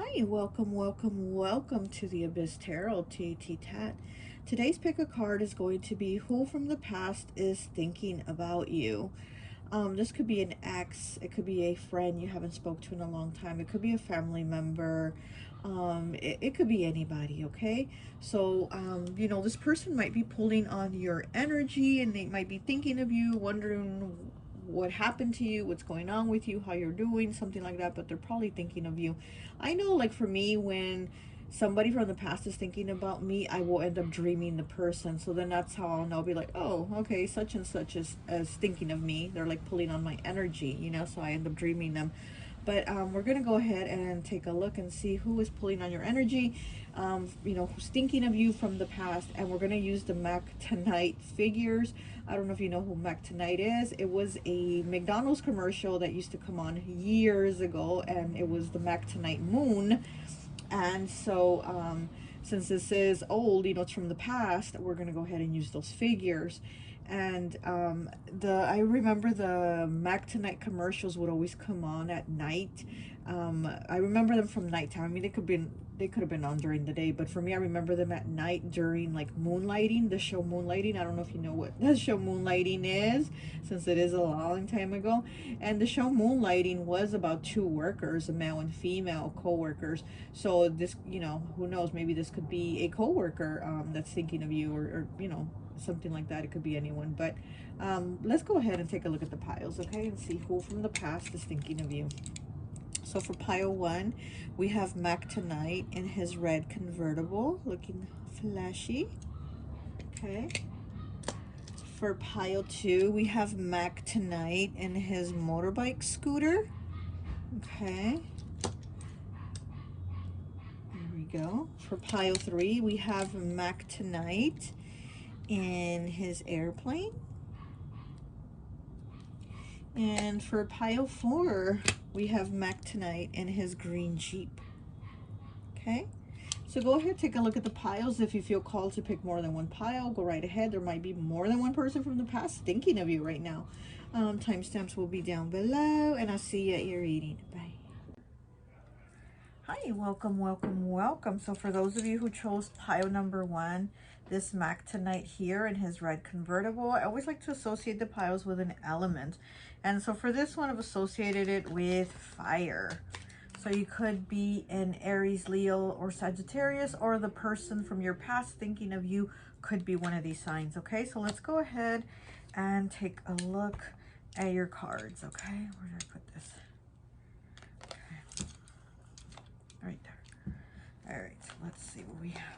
Hi, welcome to the Abyss Tarot T.A.T. Today's pick a card is going to be who from the past is thinking about you. This could be an ex, it could be a friend you haven't spoke to in a long time, it could be a family member, it could be anybody, okay? So, you know, this person might be pulling on your energy and they might be thinking of you, wondering what happened to you, what's going on with you, how you're doing, something like that, but they're probably thinking of you. I know, like for me, when somebody from the past is thinking about me, I will end up dreaming the person. So then that's how I'll be like, oh, okay, such and such is thinking of me. They're like pulling on my energy, you know, so I end up dreaming them. But we're going to go ahead and take a look and see who is pulling on your energy, you know, who's thinking of you from the past. And we're going to use the Mac-Tonight figures. I don't know if you know who Mac-Tonight is. It was a McDonald's commercial that used to come on years ago, and it was the Mac-Tonight moon. And so since this is old, you know, it's from the past, we're going to go ahead and use those figures. And I remember the Mac-Tonight commercials would always come on at night. I remember them from nighttime. I mean, they could have been on during the day, but for me, I remember them at night during like Moonlighting, the show Moonlighting. I don't know if you know what the show Moonlighting is, since it is a long time ago. And the show Moonlighting was about two workers, a male and female co-workers. So this, you know, who knows, maybe this could be a co-worker that's thinking of you, or you know, something like that. It could be anyone. But let's go ahead and take a look at the piles, okay, and see who from the past is thinking of you. So for pile 1, we have Mac-Tonight in his red convertible, looking flashy. Okay. For pile 2, we have Mac-Tonight in his motorbike scooter. Okay. There we go. For pile 3, we have Mac-Tonight in his airplane. And for pile 4, we have Mac-Tonight in his green Jeep. Okay, so go ahead, take a look at the piles. If you feel called to pick more than one pile, go right ahead. There might be more than one person from the past thinking of you right now. Timestamps will be down below, and I'll see you at your reading. Bye. Hi, welcome. So for those of you who chose pile number 1, this Mac-Tonight here in his red convertible, I always like to associate the piles with an element. And so for this one, I've associated it with fire. So you could be an Aries, Leo, or Sagittarius, or the person from your past thinking of you could be one of these signs, okay? So let's go ahead and take a look at your cards, okay? Where did I put this? Okay. Right there. All right, so let's see what we have.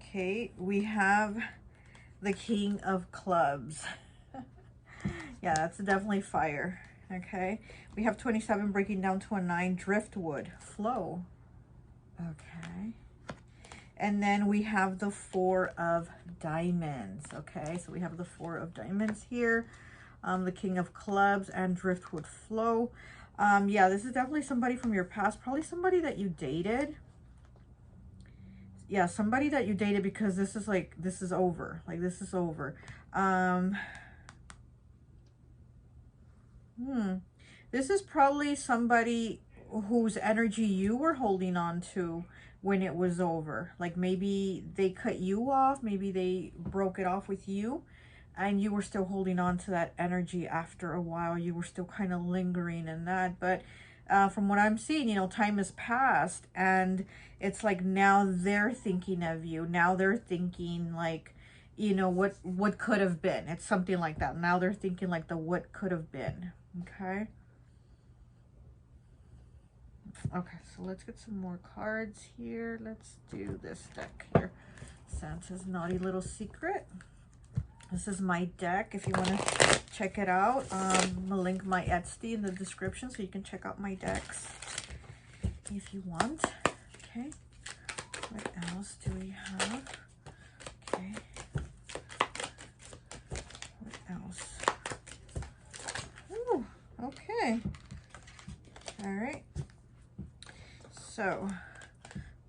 Okay, we have the King of Clubs. Yeah, that's definitely fire. Okay, we have 27 breaking down to a 9, driftwood, flow. Okay, and then we have the 4 of diamonds. Okay, so we have the 4 of diamonds here, the King of Clubs and driftwood, flow. Yeah, this is definitely somebody from your past, probably somebody that you dated. Yeah, somebody that you dated, because this is like, this is over. Like, this is over. This is probably somebody whose energy you were holding on to when it was over. Like maybe they cut you off, maybe they broke it off with you, and you were still holding on to that energy after a while. You were still kind of lingering in that. But from what I'm seeing, you know, time has passed, and it's like now they're thinking of you. Now they're thinking like, you know, what could have been. It's something like that. Now they're thinking like the what could have been. Okay. Okay, so let's get some more cards here. Let's do this deck here. Santa's Naughty Little Secret. This is my deck. If you want to check it out, I'm gonna link my Etsy in the description so you can check out my decks if you want. Okay, what else do we have? Okay, what else? Ooh, okay. All right. So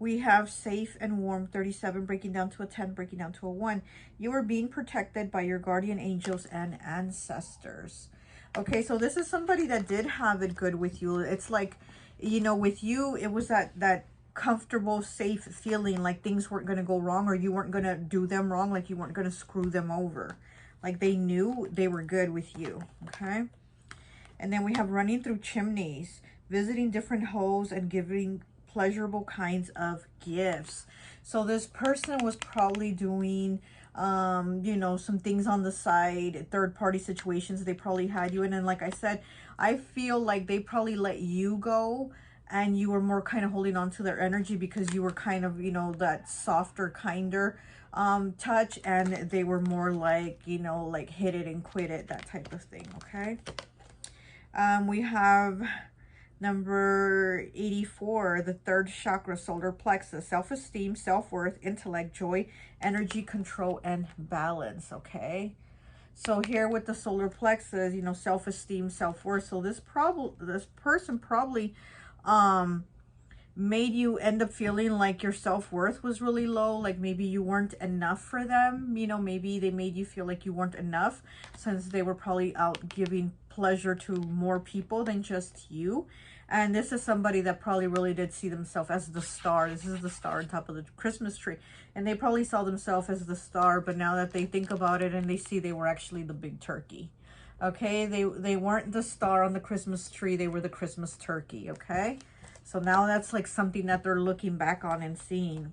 we have safe and warm, 37 breaking down to a 10, breaking down to a 1. You are being protected by your guardian angels and ancestors. Okay, so this is somebody that did have it good with you. It's like you know, with you, it was that comfortable, safe feeling like things weren't going to go wrong, or you weren't going to do them wrong, like you weren't going to screw them over. Like they knew they were good with you, okay? And then we have running through chimneys, visiting different homes, and giving pleasurable kinds of gifts. So this person was probably doing, you know, some things on the side, third-party situations they probably had you in. And like I said, I feel like they probably let you go, and you were more kind of holding on to their energy because you were kind of, you know, that softer, kinder touch, and they were more like, you know, like hit it and quit it, that type of thing, okay? We have number 84, the third chakra, solar plexus, self-esteem, self-worth, intellect, joy, energy, control, and balance, okay? So here with the solar plexus, you know, self-esteem, self-worth. So this person probably made you end up feeling like your self-worth was really low, like maybe you weren't enough for them, you know, maybe they made you feel like you weren't enough since they were probably out giving pleasure to more people than just you. And this is somebody that probably really did see themselves as the star. This is the star on top of the Christmas tree, and they probably saw themselves as the star, but now that they think about it and they see they were actually the big turkey, okay? They weren't the star on the Christmas tree, they were the Christmas turkey, okay? So now that's like something that they're looking back on and seeing.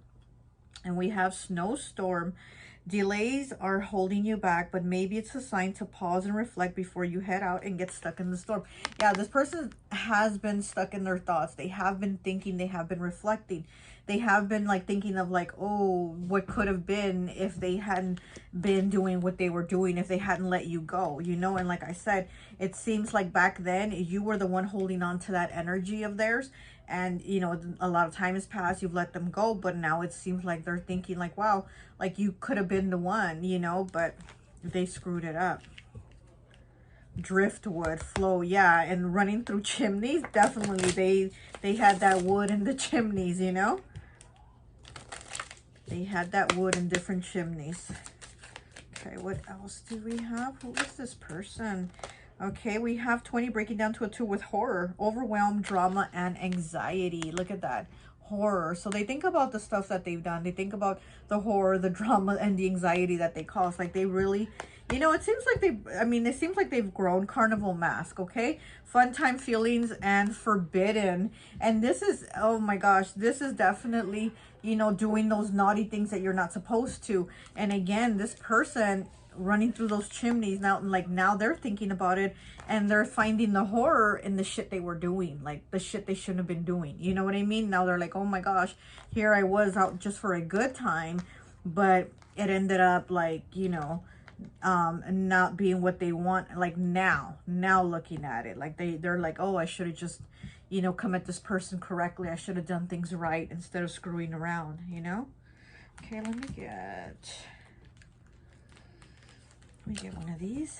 And we have snowstorm. Delays are holding you back, but maybe it's a sign to pause and reflect before you head out and get stuck in the storm. Yeah, this person has been stuck in their thoughts. They have been thinking, they have been reflecting. They have been like thinking of like, oh, what could have been if they hadn't been doing what they were doing, if they hadn't let you go, you know? And like I said, it seems like back then you were the one holding on to that energy of theirs. And, you know, a lot of time has passed, you've let them go, but now it seems like they're thinking like, wow, like you could have been the one, you know, but they screwed it up. Driftwood, flow, yeah, and running through chimneys, definitely they had that wood in the chimneys, you know? They had that wood in different chimneys. Okay, what else do we have? Who is this person? Okay, we have 20 breaking down to a 2 with horror, overwhelm, drama, and anxiety. Look at that. Horror. So they think about the stuff that they've done. They think about the horror, the drama, and the anxiety that they cause. Like they really, you know, it seems like it seems like they've grown. Carnival mask, okay? Fun time feelings and forbidden. And this is, oh my gosh, this is definitely, you know, doing those naughty things that you're not supposed to. And again, this person running through those chimneys now, like now they're thinking about it and they're finding the horror in the shit they were doing, like the shit they shouldn't have been doing, you know what I mean? Now they're like, oh my gosh, here I was out just for a good time, but it ended up like, you know, not being what they want. Like now looking at it, like they're like, oh, I should have just, you know, come at this person correctly. I should have done things right instead of screwing around, you know? Okay, let me get one of these.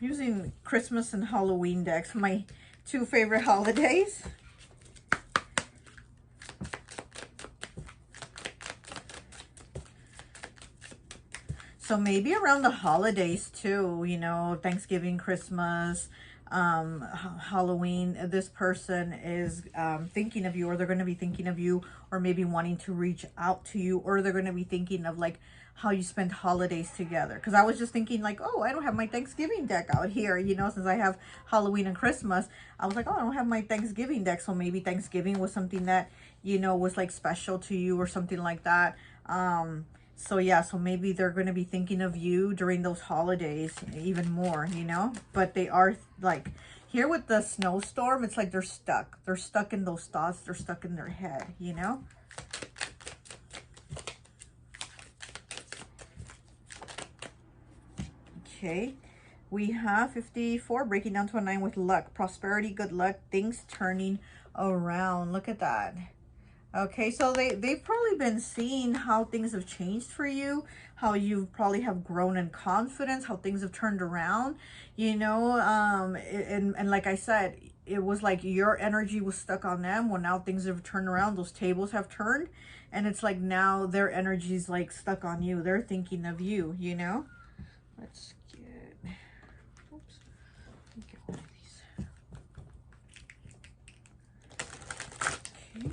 I'm using Christmas and Halloween decks, my two favorite holidays. So maybe around the holidays too, you know, Thanksgiving, Christmas, Halloween, this person is thinking of you, or they're going to be thinking of you, or maybe wanting to reach out to you, or they're going to be thinking of like how you spend holidays together. Because I was just thinking like, oh, I don't have my Thanksgiving deck out here, you know, since I have Halloween and Christmas. I was like, oh, I don't have my Thanksgiving deck. So maybe Thanksgiving was something that, you know, was like special to you or something like that. So yeah, so maybe they're going to be thinking of you during those holidays even more, you know? But they are like, here with the snowstorm, it's like they're stuck. They're stuck in those thoughts. They're stuck in their head, you know? Okay, we have 54, breaking down to a 9 with luck, prosperity, good luck, things turning around. Look at that. Okay, so they've probably been seeing how things have changed for you, how you probably have grown in confidence, how things have turned around, you know, and like I said, it was like your energy was stuck on them. Well, now things have turned around. Those tables have turned, and it's like now their energy's like stuck on you. They're thinking of you, you know? Let's get, oops, let me get one of these. Okay.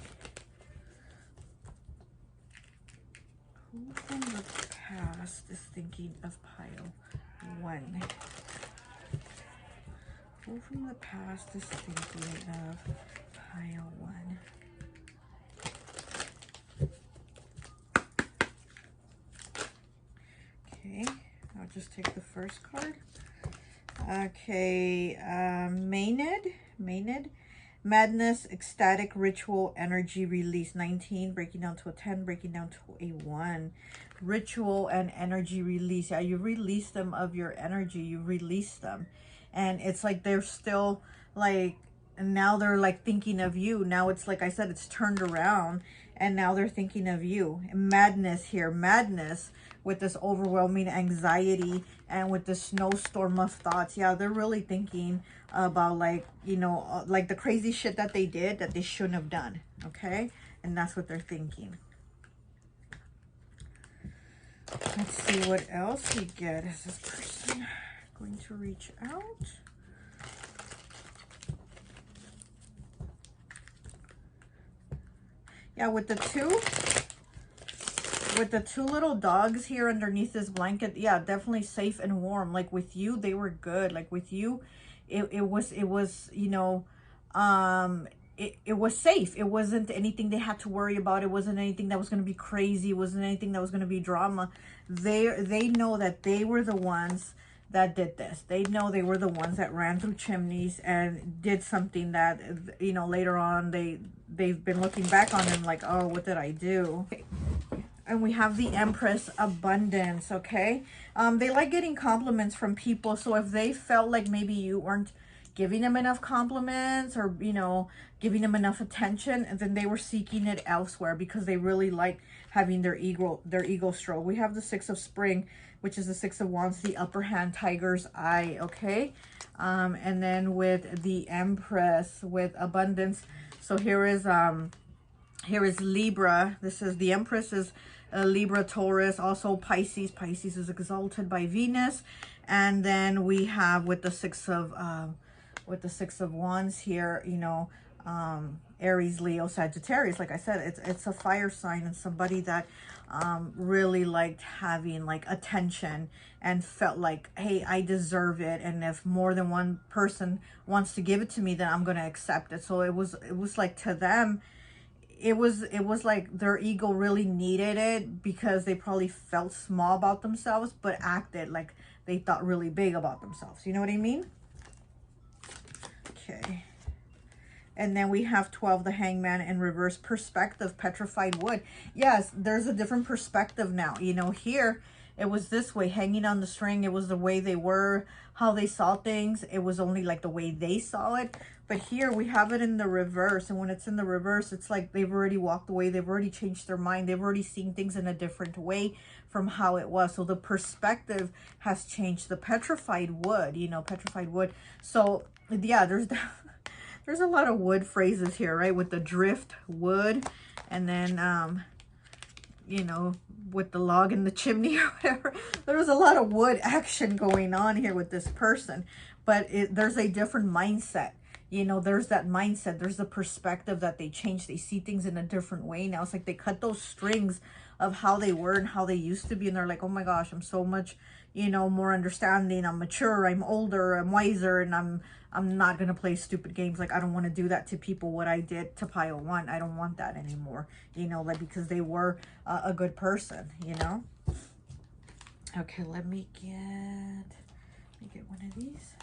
Who from the past is thinking of pile 1? Who from the past is thinking of pile 1? Okay, I'll just take the first card. Okay, Maynard. Madness, ecstatic, ritual, energy release. 19, breaking down to a 10, breaking down to a 1. Ritual and energy release. Yeah, you release them of your energy. You release them. And it's like they're still like, and now they're like thinking of you. Now it's like I said, it's turned around and now they're thinking of you. Madness here, madness with this overwhelming anxiety and with this snowstorm of thoughts. Yeah, they're really thinking about like, you know, like the crazy shit that they did that they shouldn't have done. Okay. And that's what they're thinking. Let's see what else we get. Is this person going to reach out? Yeah, with the two little dogs here underneath this blanket, yeah, definitely safe and warm. Like with you, they were good. Like with you, it was, you know, it was safe. It wasn't anything they had to worry about. It wasn't anything that was going to be crazy. It wasn't anything that was going to be drama. They know that they were the ones that did this. They know they were the ones that ran through chimneys and did something that, you know, later on they've been looking back on and like, oh, what did I do? Okay. And we have the Empress, abundance. Okay. They like getting compliments from people. So if they felt like maybe you weren't giving them enough compliments or, you know, giving them enough attention, and then they were seeking it elsewhere because they really like having their ego stroke. We have the 6 of Spring, which is the 6 of Wands, the upper hand, tiger's eye. Okay. And then with the Empress, with abundance. So here is Libra. This is the Empress is Libra, Taurus, also Pisces. Pisces is exalted by Venus. And then we have with the 6 of Wands here, you know, Aries, Leo, Sagittarius. Like I said, it's a fire sign and somebody that really liked having like attention and felt like, hey, I deserve it. And if more than one person wants to give it to me, then I'm going to accept it. So it was like to them, it was like their ego really needed it because they probably felt small about themselves, but acted like they thought really big about themselves. You know what I mean? Okay. And then we have 12, the Hangman in reverse, perspective, petrified wood. Yes, there's a different perspective now. You know, here it was this way, hanging on the string. It was the way they were, how they saw things. It was only like the way they saw it. But here we have it in the reverse. And when it's in the reverse, it's like they've already walked away. They've already changed their mind. They've already seen things in a different way from how it was. So the perspective has changed. The petrified wood, you know, petrified wood. So yeah, there's a lot of wood phrases here, right? With the drift wood, and then, you know, with the log in the chimney or whatever. There's a lot of wood action going on here with this person, but there's a different mindset. You know, there's that mindset. There's the perspective that they change. They see things in a different way now. It's like they cut those strings of how they were and how they used to be. And they're like, oh my gosh, I'm so much, you know, more understanding. I'm mature. I'm older. I'm wiser. And I'm not going to play stupid games. Like, I don't want to do that to people. What I did to pile 1, I don't want that anymore. You know, like, because they were a good person, you know? Okay, let me get one of these.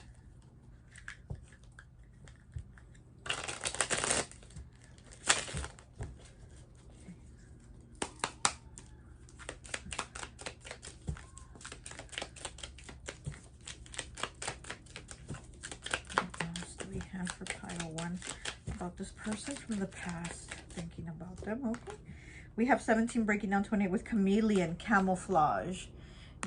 For pile 1 about this person from the past, thinking about them. Okay, we have 17, breaking down 28 with chameleon, camouflage.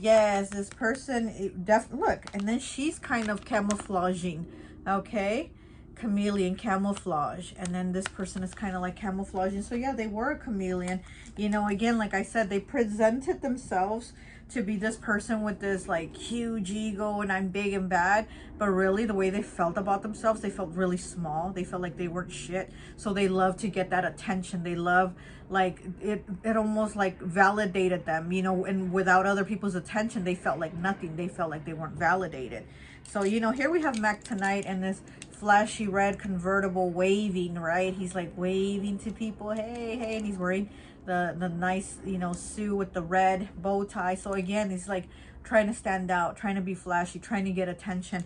Yes, this person, look, and then she's kind of camouflaging. Okay, chameleon, camouflage, and then this person is kind of like camouflaging. So yeah, they were a chameleon. You know, again, like I said, they presented themselves to be this person with this like huge ego and I'm big and bad, but really the way they felt about themselves, they felt really small. They felt like they weren't shit. So they love to get that attention. They love, like, it almost like validated them, you know, and without other people's attention, they felt like nothing. They felt like they weren't validated. So, you know, here we have Mac tonight and this flashy red convertible waving, right? He's like waving to people, hey, hey, and he's wearing the nice, you know, suit with the red bow tie. So again, he's like trying to stand out, trying to be flashy, trying to get attention.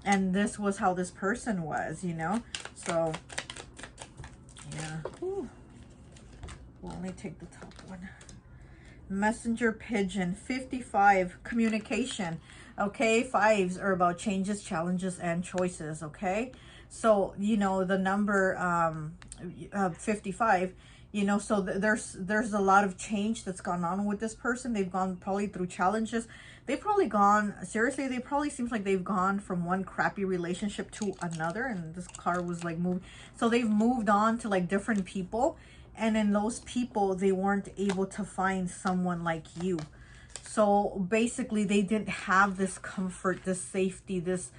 And this was how this person was, you know? So, yeah. Ooh. Well, let me take the top one. Messenger pigeon, 55, communication. Okay, fives are about changes, challenges, and choices. Okay, so you know the number 55, you know, so there's a lot of change that's gone on with this person. They've gone probably through challenges. They've probably gone, seriously, they probably seems like they've gone from one crappy relationship to another, and this card was like moved. So they've moved on to like different people, and in those people, they weren't able to find someone like you. So basically they didn't have this comfort, this safety, this,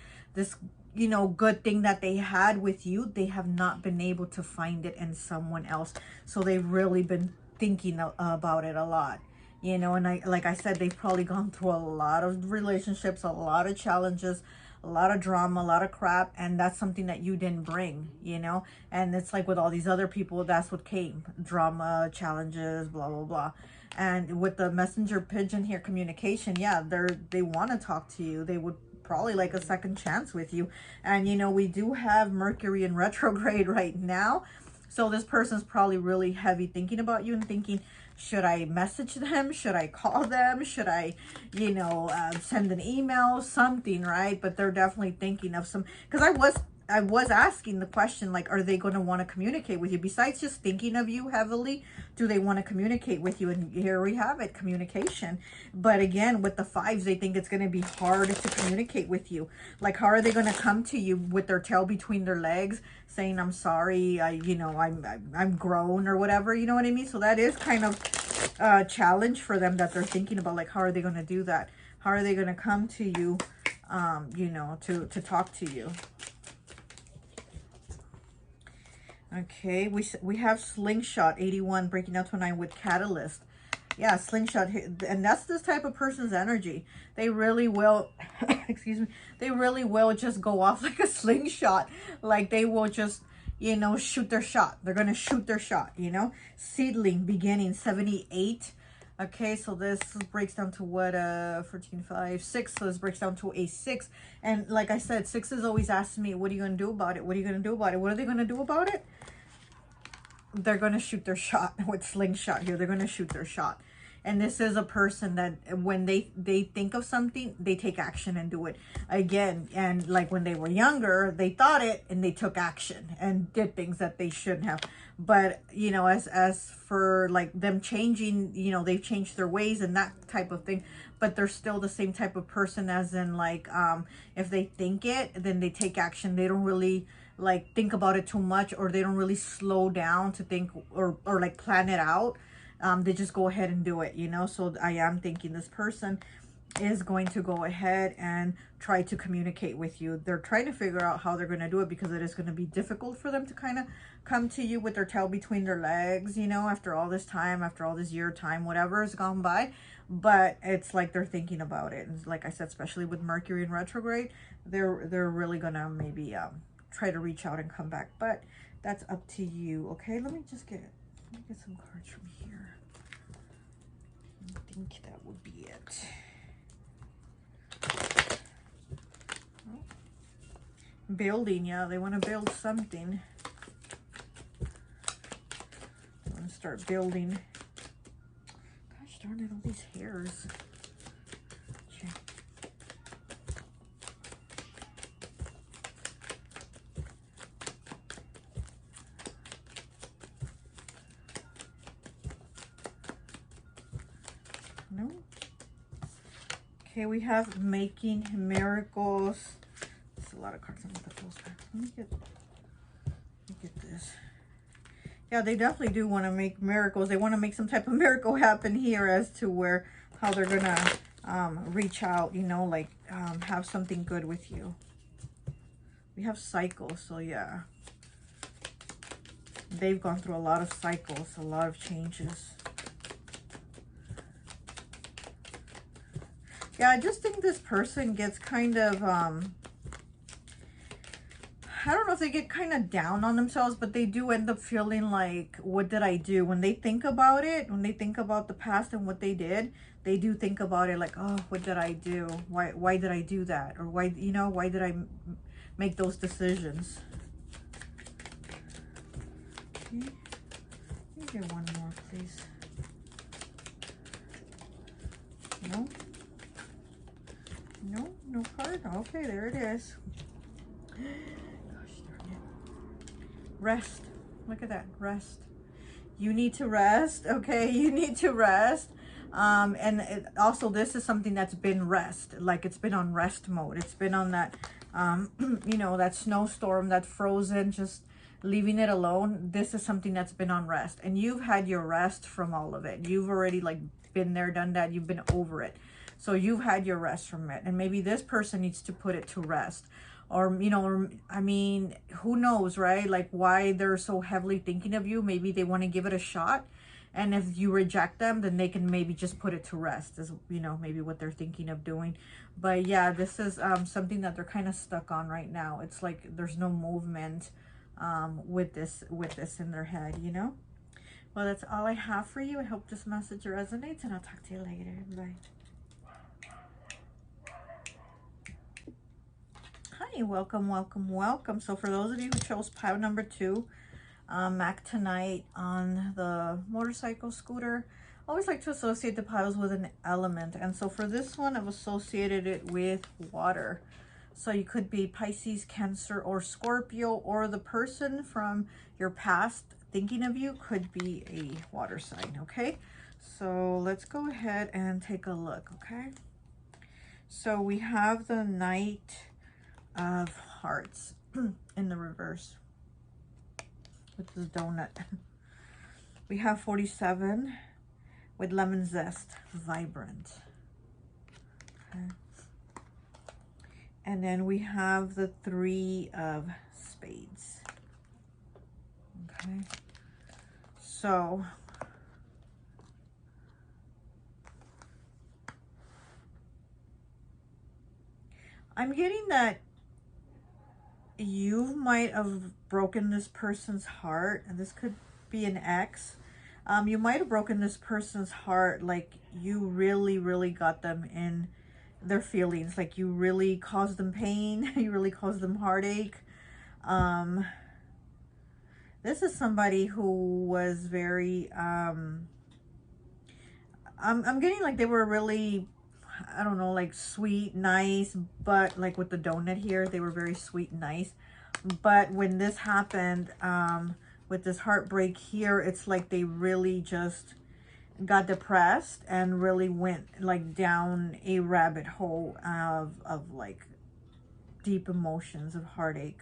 you know, good thing that they had with you. They have not been able to find it in someone else. So they've really been thinking about it a lot, you know, and like I said, they've probably gone through a lot of relationships, a lot of challenges, a lot of drama, a lot of crap, and that's something that you didn't bring, you know. And it's like with all these other people, that's what came: drama, challenges, blah blah blah. And with the messenger pigeon here, communication, yeah, they want to talk to you. They would probably like a second chance with you. And you know, we do have Mercury in retrograde right now, so this person's probably really heavy thinking about you and thinking, should I message them? Should I call them? Should I, you know, send an email, something, right? But they're definitely thinking of some, because I was asking the question, like, are they going to want to communicate with you? Besides just thinking of you heavily, do they want to communicate with you? And here we have it, communication. But again, with the fives, they think it's going to be hard to communicate with you. Like, how are they going to come to you with their tail between their legs, saying, I'm sorry, you know, I'm grown or whatever, you know what I mean? So that is kind of a challenge for them that they're thinking about, like, how are they going to do that? How are they going to come to you, you know, to talk to you? Okay, we have Slingshot 81 breaking out to 9 with Catalyst. Yeah, Slingshot, and that's this type of person's energy. They really will, excuse me, they really will just go off like a slingshot. Like they will just, you know, shoot their shot. They're going to shoot their shot, you know. Seedling beginning 78. Okay, so this breaks down to what, 14, 5, 6. So this breaks down to a 6. And like I said, 6 is always asking me, what are you going to do about it? What are you going to do about it? What are they going to do about it? They're going to shoot their shot with Slingshot here. They're going to shoot their shot. And this is a person that when they think of something, they take action and do it again. And like when they were younger, they thought it and they took action and did things that they shouldn't have. But, you know, as for like them changing, you know, they've changed their ways and that type of thing. But they're still the same type of person, as in like, if they think it, then they take action. They don't really like think about it too much, or they don't really slow down to think or like plan it out. They just go ahead and do it, you know. So I am thinking this person is going to go ahead and try to communicate with you. They're trying to figure out how they're going to do it, because it is going to be difficult for them to kind of come to you with their tail between their legs, you know, after all this time, after all this year time, whatever has gone by. But it's like they're thinking about it. And like I said, especially with Mercury in retrograde, they're really going to maybe try to reach out and come back. But that's up to you. Okay, let me get some cards from here. I think that would be it. Building, yeah, they want to build something. They want to start building. Gosh darn it, all these hairs. Okay. No. Okay, we have making miracles. There's a lot of cards. I'm going to put those back. Let me get Look at this. Yeah, they definitely do want to make miracles. They want to make some type of miracle happen here as to where, how they're going to reach out, you know, like have something good with you. We have cycles, so yeah. They've gone through a lot of cycles, a lot of changes. Yeah, I just think this person gets kind of, I don't know if they get kind of down on themselves, but they do end up feeling like, what did I do? When they think about it, when they think about the past and what they did, they do think about it like, oh, what did I do? Why did I do that? Or why, you know, why did I make those decisions? Okay. Let me get one more, please. No? No? No card? Okay, there it is. Gosh darn it. Rest. Look at that. Rest. You need to rest, okay? You need to rest. And also, this is something that's been rest. Like, it's been on rest mode. It's been on that, you know, that snowstorm, that frozen, just leaving it alone. This is something that's been on rest. And you've had your rest from all of it. You've already, like, been there, done that. You've been over it. So you've had your rest from it. And maybe this person needs to put it to rest. Or, you know, or, I mean, who knows, right? Like, why they're so heavily thinking of you. Maybe they want to give it a shot. And if you reject them, then they can maybe just put it to rest, is, you know, maybe what they're thinking of doing. But yeah, this is something that they're kind of stuck on right now. It's like there's no movement with this in their head, you know? Well, that's all I have for you. I hope this message resonates, and I'll talk to you later. Bye. Hi, welcome, welcome, welcome. So for those of you who chose pile number 2, Mac tonight on the motorcycle scooter, I always like to associate the piles with an element. And so for this one, I've associated it with water. So you could be Pisces, Cancer, or Scorpio, or the person from your past thinking of you could be a water sign, okay? So let's go ahead and take a look, okay? So we have the Knight of Hearts in the reverse with the donut. We have 47 with lemon zest, vibrant. Okay. And then we have the 3 of spades. Okay. So I'm getting that you might have broken this person's heart, and this could be an ex. You might have broken this person's heart, like you really got them in their feelings, like you really caused them pain, you really caused them heartache. This is somebody who was very, I'm getting like they were really, I don't know, like sweet, nice, but like with the donut here, they were very sweet and nice. But when this happened, with this heartbreak here, it's like they really just got depressed and really went like down a rabbit hole of like deep emotions of heartache.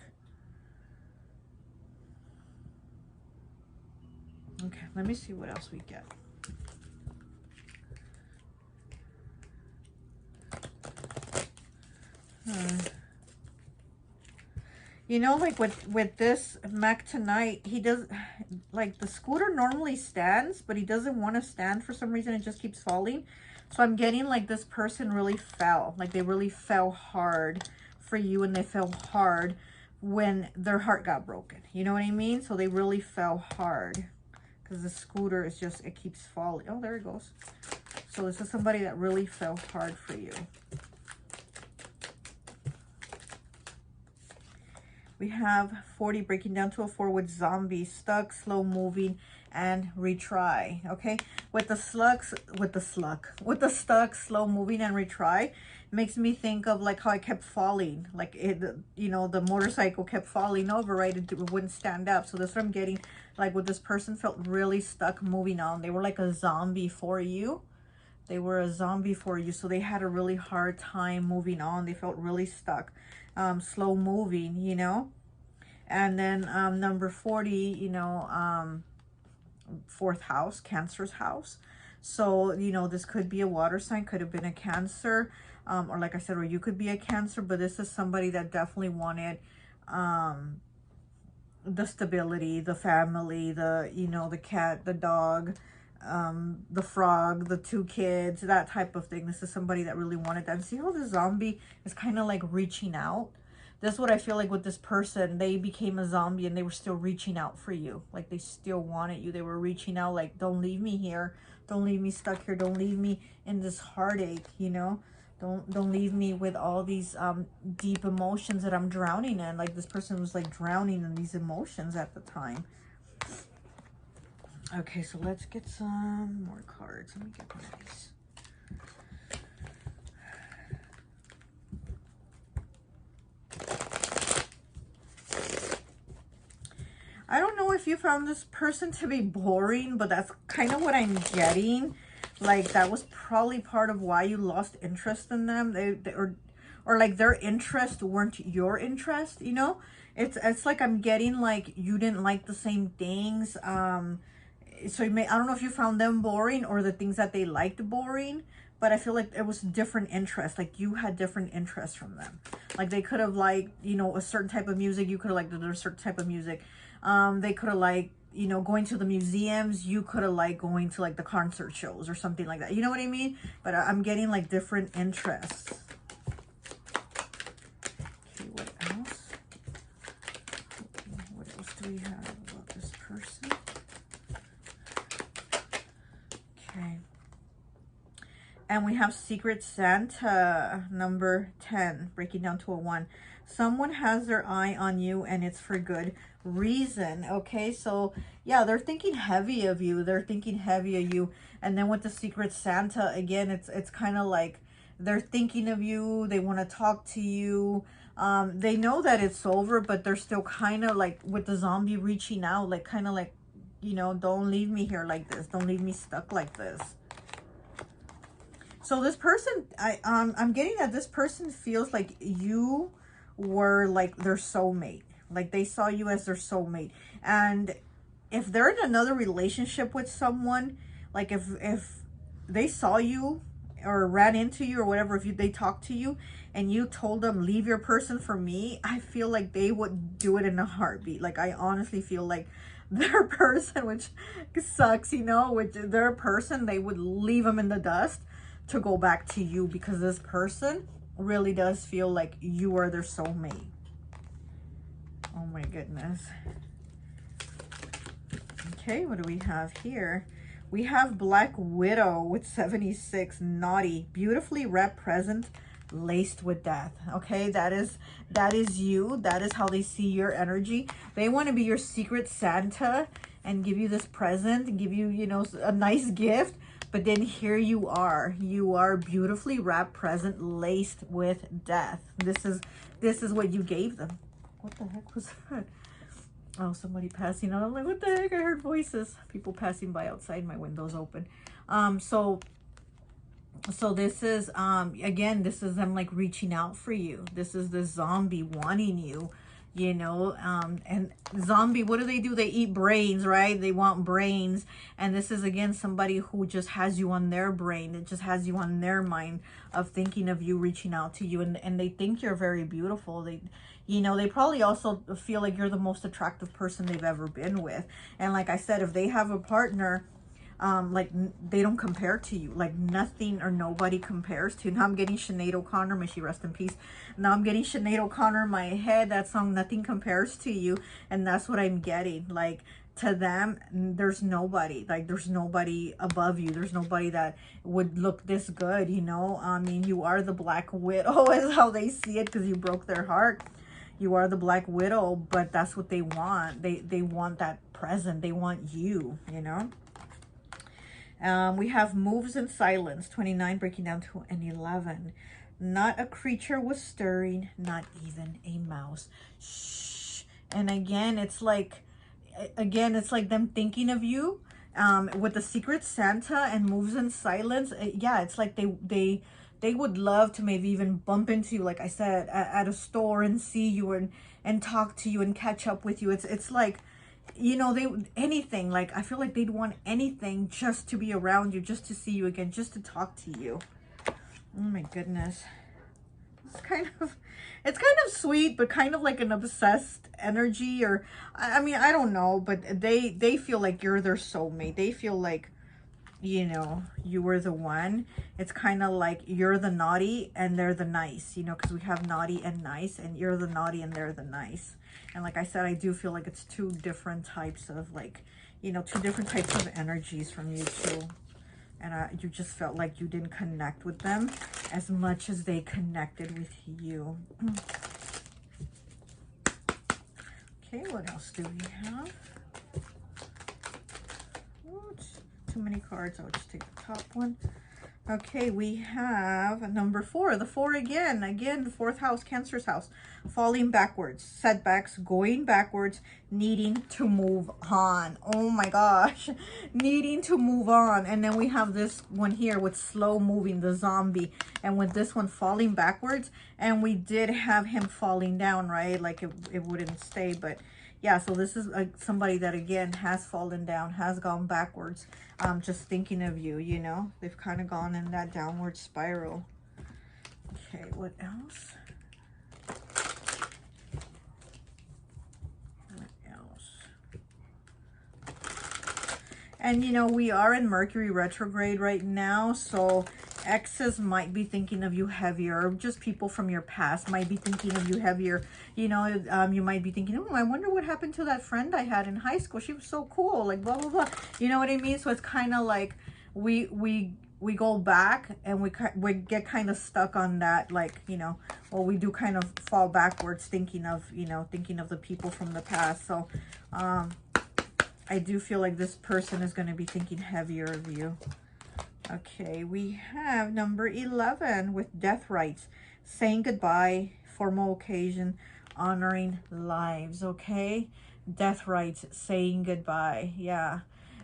Okay, let me see what else we get. You know, like with this Mac tonight, he does, like the scooter normally stands, but he doesn't want to stand for some reason. It just keeps falling. So I'm getting like this person really fell, like they really fell hard for you, and they fell hard when their heart got broken. You know what I mean? So they really fell hard because the scooter is just, it keeps falling. Oh, there it goes. So this is somebody that really fell hard for you. We have 40 breaking down to a 4 with zombie, stuck, slow moving, and retry. Okay, with the stuck, slow moving, and retry, makes me think of like how I kept falling, like it, you know, the motorcycle kept falling over, right? It wouldn't stand up. So that's what I'm getting, like with this person felt really stuck moving on. They were like a zombie for you. They were a zombie for you, so they had a really hard time moving on. They felt really stuck, slow moving, you know. And then number 40, you know, fourth house, Cancer's house. So, you know, this could be a water sign, could have been a Cancer, or like I said, or you could be a Cancer, but this is somebody that definitely wanted the stability, the family, the, you know, the cat, the dog, the frog, the 2 kids, that type of thing. This is somebody that really wanted that. And see how the zombie is kind of like reaching out? That's what I feel like with this person. They became a zombie and they were still reaching out for you. Like they still wanted you. They were reaching out like, don't leave me here. Don't leave me stuck here. Don't leave me in this heartache, you know? Don't leave me with all these deep emotions that I'm drowning in. Like this person was like drowning in these emotions at the time. Okay, so let's get some more cards. Let me get one of these. I don't know if you found this person to be boring, but that's kind of what I'm getting. Like that was probably part of why you lost interest in them. Or like their interest weren't your interest, you know? It's like I'm getting like you didn't like the same things. So I don't know if you found them boring or the things that they liked boring, but I feel like it was different interests. Like you had different interests from them. Like they could have liked, you know, a certain type of music. You could have liked a certain type of music. They could have liked, you know, going to the museums. You could have liked going to like the concert shows or something like that. You know what I mean? But I'm getting like different interests. Okay, what else? What else do we have about this person? Okay. And we have Secret Santa, number 10, breaking down to a 1. Someone has their eye on you and it's for good reason. Okay, so yeah, they're thinking heavy of you. They're thinking heavy of you. And then with the Secret Santa, again, it's kind of like they're thinking of you. They want to talk to you. They know that it's over, but they're still kind of like with the zombie reaching out, like kind of like, you know, don't leave me here like this. Don't leave me stuck like this. So this person, I'm getting that this person feels like you were like their soulmate. Like they saw you as their soulmate. And if they're in another relationship with someone, like if they saw you or ran into you or whatever, if they talked to you and you told them, leave your person for me, I feel like they would do it in a heartbeat. Like I honestly feel like their person, which sucks, you know, which their person, they would leave them in the dust to go back to you, because this person really does feel like you are their soulmate. Oh my goodness. Okay, what do we have here? We have Black Widow with 76, naughty, beautifully wrapped present, laced with death. Okay, that is you. That is how they see your energy. They want to be your secret Santa and give you this present and give you, you know, a nice gift. But then here you are beautifully wrapped present, laced with death. This is what you gave them. What the heck was that? Oh, somebody passing out. I'm like, what the heck? I heard voices. People passing by outside. My window's open. So this is, again, this is them like reaching out for you. This is the zombie wanting you, you know, and zombie, what do? They eat brains, right? They want brains. And this is, again, somebody who just has you on their brain. It just has you on their mind of thinking of you, reaching out to you. And they think you're very beautiful. They, you know, they probably also feel like you're the most attractive person they've ever been with. And like I said, if they have a partner, like they don't compare to you. Like nothing or nobody compares to. Now I'm getting Sinead O'Connor, may she rest in peace. Now I'm getting Sinead O'Connor in my head, that song Nothing Compares to You. And that's what I'm getting. Like to them, there's nobody. Like there's nobody above you. There's nobody that would look this good, you know. I mean, you are the Black Widow is how they see it, because you broke their heart. You are the Black Widow, but that's what they want. They want that present. They want you, you know. We have moves in silence, 29, breaking down to an 11. Not a creature was stirring, not even a mouse. Shh. And again, it's like them thinking of you. With the Secret Santa and moves in silence, yeah, it's like they they would love to maybe even bump into you, like I said, at a store and see you and talk to you and catch up with you. It's like, you know, anything, like I feel like they'd want anything just to be around you, just to see you again, just to talk to you. Oh my goodness. It's kind of sweet, but kind of like an obsessed energy, or I mean, I don't know, but they feel like you're their soulmate. They feel like, you know, you were the one. It's kind of like you're the naughty and they're the nice, you know, because we have naughty and nice, and you're the naughty and they're the nice. And like I said, I do feel like it's two different types of, like, you know, two different types of energies from you two. And you just felt like you didn't connect with them as much as they connected with you. Okay, what else do we have? Oops, too many cards. I'll just take the top one. Okay, we have number 4, the 4 again, the 4th house, Cancer's house, falling backwards, setbacks, going backwards, needing to move on. Oh my gosh, needing to move on. And then we have this one here with slow moving, the zombie, and with this one falling backwards. And we did have him falling down, right? Like it wouldn't stay, but yeah, so this is somebody that, again, has fallen down, has gone backwards, just thinking of you, you know? They've kind of gone in that downward spiral. Okay, what else? What else? And, you know, we are in Mercury retrograde right now, so exes might be thinking of you heavier. Just people from your past might be thinking of you heavier. You know, you might be thinking, oh, I wonder what happened to that friend I had in high school. She was so cool, like blah, blah, blah. You know what I mean? So it's kind of like we go back and we get kind of stuck on that, like, you know, well, we do kind of fall backwards thinking of, you know, thinking of the people from the past. So I do feel like this person is going to be thinking heavier of you. Okay, we have number 11 with death rites, saying goodbye, formal occasion, honoring lives. Okay, death rites, saying goodbye. Yeah,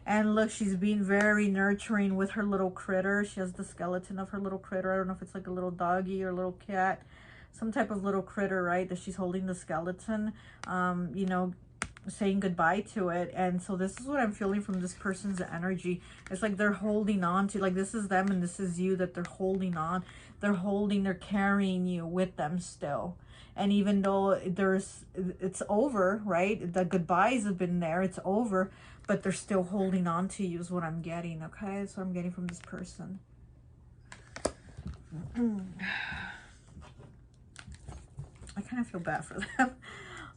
and look, she's being very nurturing with her little critter. She has the skeleton of her little critter. I don't know if it's like a little doggy or a little cat, some type of little critter, right, that she's holding the skeleton, you know, saying goodbye to it. And so this is what I'm feeling from this person's energy. It's like they're holding on to, like, this is them and this is you, that they're holding on, they're carrying you with them still. And even though it's over, right, the goodbyes have been there, it's over, but they're still holding on to you is what I'm getting. Okay, that's what I'm getting from this person. I kind of feel bad for them.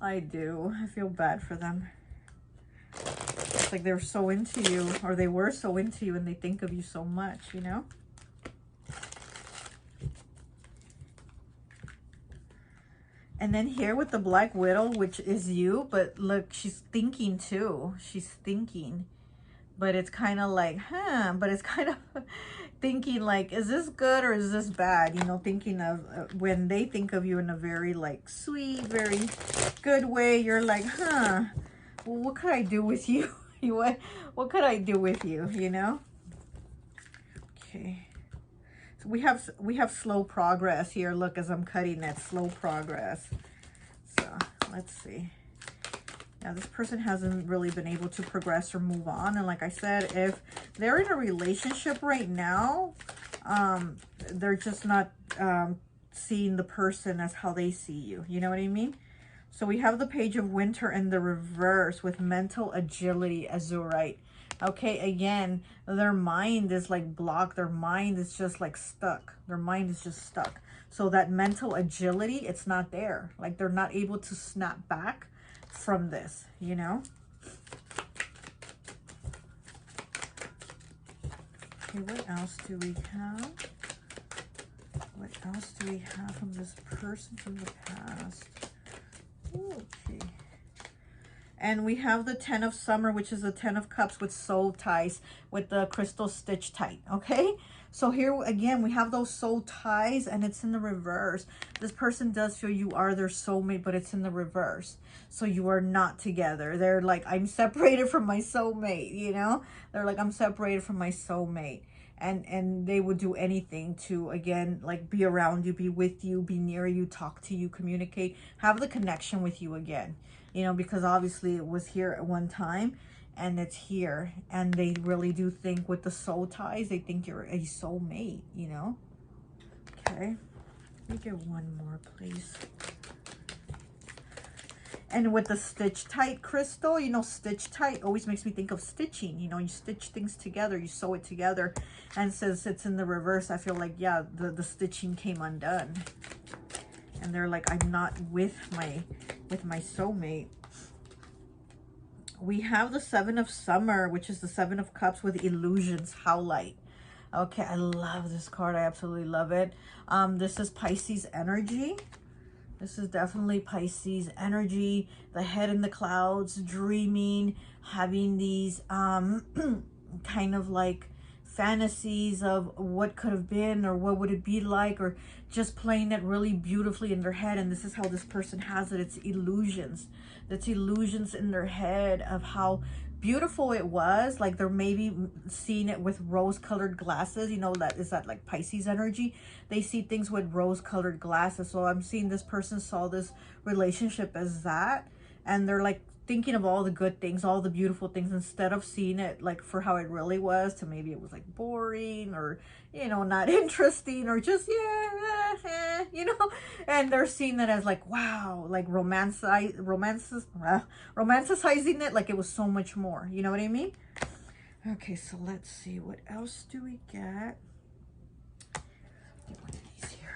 I do. I feel bad for them. It's like they're so into you, or they were so into you, and they think of you so much, you know? And then here with the Black Widow, which is you, but look, she's thinking too. She's thinking. But it's kind of like, but it's kind of thinking like, is this good or is this bad? You know, thinking of when they think of you in a very like sweet, very good way. You're like, well, what could I do with you? What could I do with you? You know? Okay. So we have slow progress here. Look, as I'm cutting that, slow progress. So let's see. Now, this person hasn't really been able to progress or move on. And like I said, if they're in a relationship right now, they're just not seeing the person as how they see you. You know what I mean? So we have the Page of Winter in the reverse with mental agility, azurite. Okay, again, their mind is like blocked. Their mind is just like stuck. Their mind is just stuck. So that mental agility, it's not there. Like they're not able to snap back from this, you know? Okay, what else do we have? What else do we have from this person from the past? Okay. And we have the 10 of Summer, which is the 10 of Cups with soul ties, with the crystal stitch tight, okay? So here, again, we have those soul ties, and it's in the reverse. This person does feel you are their soulmate, but it's in the reverse. So you are not together. They're like, I'm separated from my soulmate, you know? They're like, I'm separated from my soulmate. and they would do anything to, again, like be around you, be with you, be near you, talk to you, communicate, have the connection with you again, you know, because obviously it was here at one time and it's here. And they really do think with the soul ties, they think you're a soulmate, you know. Okay, let me get one more, please. And with the Stitch Tight crystal, you know, Stitch Tight always makes me think of stitching. You know, you stitch things together, you sew it together. And since it's in the reverse, I feel like, yeah, the stitching came undone. And they're like, I'm not with my soulmate. We have the Seven of Summer, which is the Seven of Cups with Illusions, Howlite. Okay, I love this card. I absolutely love it. This is Pisces energy. This is definitely Pisces energy, the head in the clouds, dreaming, having these kind of like fantasies of what could have been or what would it be like, or just playing it really beautifully in their head. And this is how this person has it. It's illusions. It's illusions in their head of how beautiful it was. Like they're maybe seeing it with rose-colored glasses. You know, that is that like Pisces energy. They see things with rose-colored glasses. So I'm seeing this person saw this relationship as that, and they're like thinking of all the good things, all the beautiful things, instead of seeing it like for how it really was, to maybe it was like boring or, you know, not interesting, or just, yeah, you know. And they're seeing it as like, wow, like romanticizing it like it was so much more, you know what I mean? Okay, so let's see, what else do we get? Get one of these here.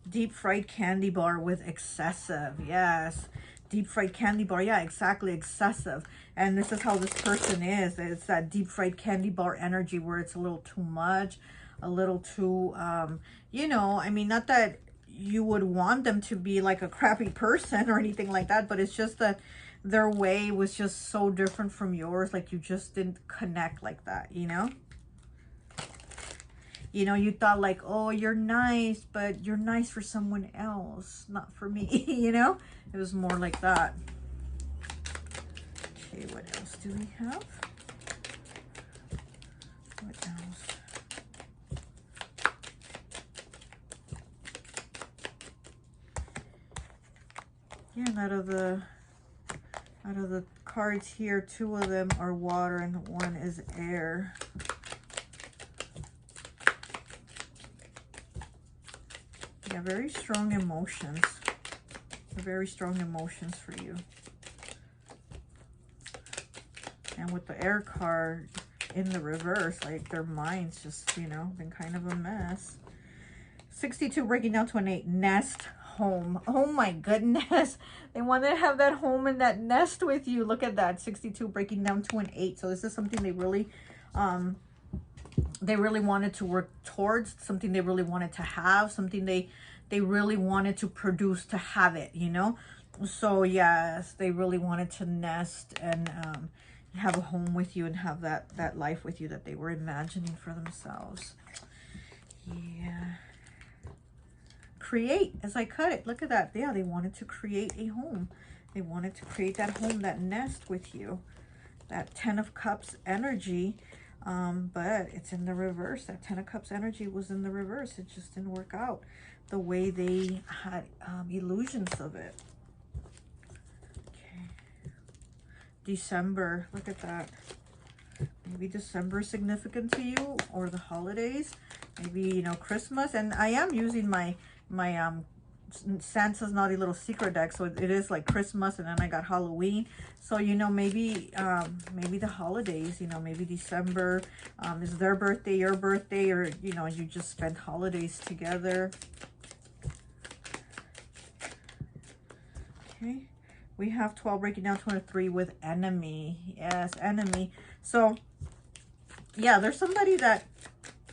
Deep fried candy bar with excessive. Yes, deep fried candy bar. Yeah, exactly, excessive. And this is how this person is. It's that deep fried candy bar energy where it's a little too much, a little too, you know, I mean, not that you would want them to be like a crappy person or anything like that, but it's just that their way was just so different from yours. Like you just didn't connect like that, you know? You know, you thought like, oh, you're nice, but you're nice for someone else, not for me, you know? It was more like that. Okay, what else do we have? What else? Yeah, and out of the cards here, 2 of them are water and 1 is air. Yeah, very strong emotions. Very strong emotions for you. And with the air card in the reverse, like their mind's just, you know, been kind of a mess. 62 breaking down to an 8. Nest, home. Oh my goodness. They want to have that home and that nest with you. Look at that. 62 breaking down to an 8. So this is something they really wanted to work towards, something they really wanted to have, something they really wanted to produce to have it, you know? So yes, they really wanted to nest and have a home with you and have that life with you that they were imagining for themselves. Yeah. Create as I cut it. Look at that. Yeah, they wanted to create a home. They wanted to create that home, that nest with you. That 10 of Cups energy. But it's in the reverse. That 10 of Cups energy was in the reverse. It just didn't work out the way they had illusions of it. Okay. December. Look at that. Maybe December is significant to you, or the holidays. Maybe, you know, Christmas. And I am using my Santa's Naughty Little Secret deck, so it is like Christmas, and then I got Halloween. So, you know, maybe the holidays, you know, maybe December is their birthday, your birthday, or, you know, you just spend holidays together. Okay, we have 12 breaking down to a 3 with enemy. Yes, enemy. So yeah, there's somebody that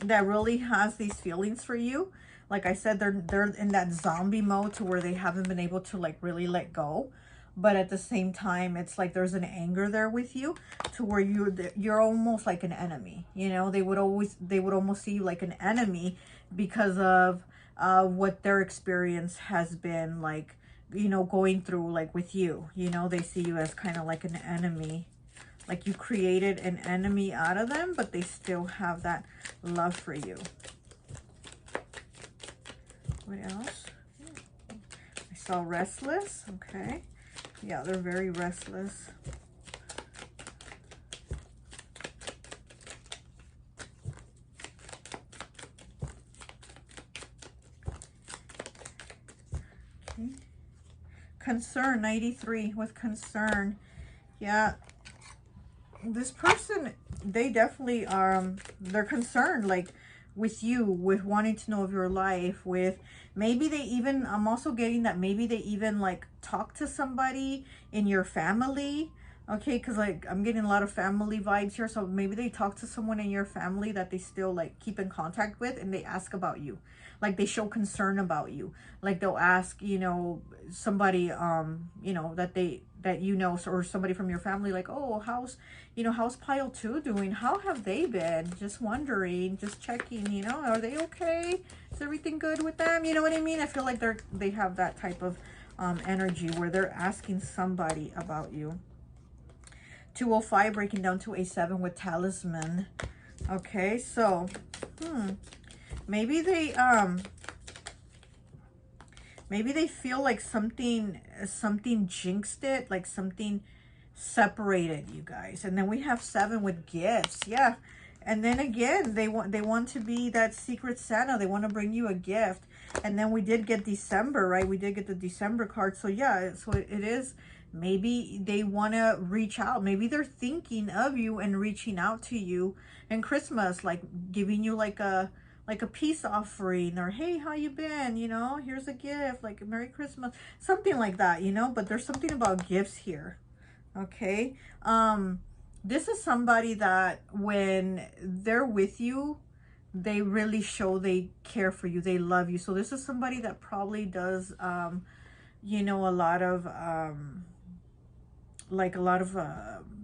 really has these feelings for you. Like I said, they're in that zombie mode to where they haven't been able to like really let go. But at the same time, it's like there's an anger there with you to where you're almost like an enemy. You know, they would almost see you like an enemy because of what their experience has been like, you know, going through, like with you. You know, they see you as kind of like an enemy. Like you created an enemy out of them, but they still have that love for you. What else? I saw restless. Okay. Yeah, they're very restless. Okay. Concern, 93 with concern. Yeah. This person, they definitely are, they're concerned, like, with you, with wanting to know of your life, with maybe they even, I'm also getting that maybe they even like talk to somebody in your family. Okay, because like I'm getting a lot of family vibes here, so maybe they talk to someone in your family that they still like keep in contact with, and they ask about you, like they show concern about you. Like they'll ask, you know, somebody you know, that you know, or somebody from your family, like, oh, how's, you know, how's pile 2 doing? How have they been? Just wondering, just checking, you know, are they okay? Is everything good with them? You know what I mean? I feel like they have that type of energy where they're asking somebody about you. 205 breaking down to a 7 with talisman. Okay, so maybe they feel like something jinxed it, like something separated you guys. And then we have 7 with gifts. Yeah. And then again, they want to be that secret Santa. They want to bring you a gift. And then we did get December, right? We did get the December card. So yeah, so it is, maybe they want to reach out. Maybe they're thinking of you and reaching out to you. And Christmas, like giving you like a peace offering, or hey, how you been, you know, here's a gift, like Merry Christmas, something like that, you know. But there's something about gifts here. Okay, this is somebody that when they're with you, they really show they care for you, they love you. So this is somebody that probably does you know, a lot of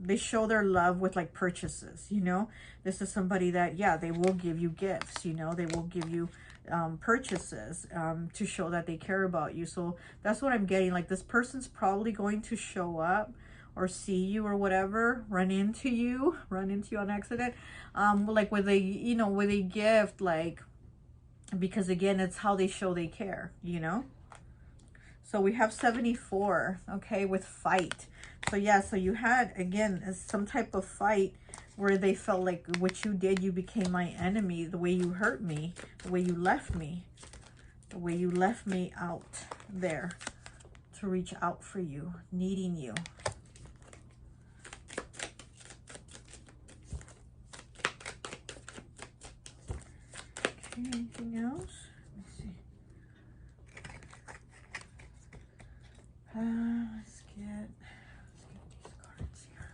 they show their love with like purchases, you know. This is somebody that, yeah, they will give you gifts, you know, they will give you purchases to show that they care about you. So that's what I'm getting. Like this person's probably going to show up or see you or whatever, run into you on accident, like with a, you know, with a gift, like, because again, it's how they show they care, you know. So we have 74, okay, with fight. So yeah, so you had, again, some type of fight where they felt like what you did, you became my enemy, the way you hurt me, the way you left me, out there to reach out for you, needing you. Okay, anything else? Let's see. Let's get these cards here.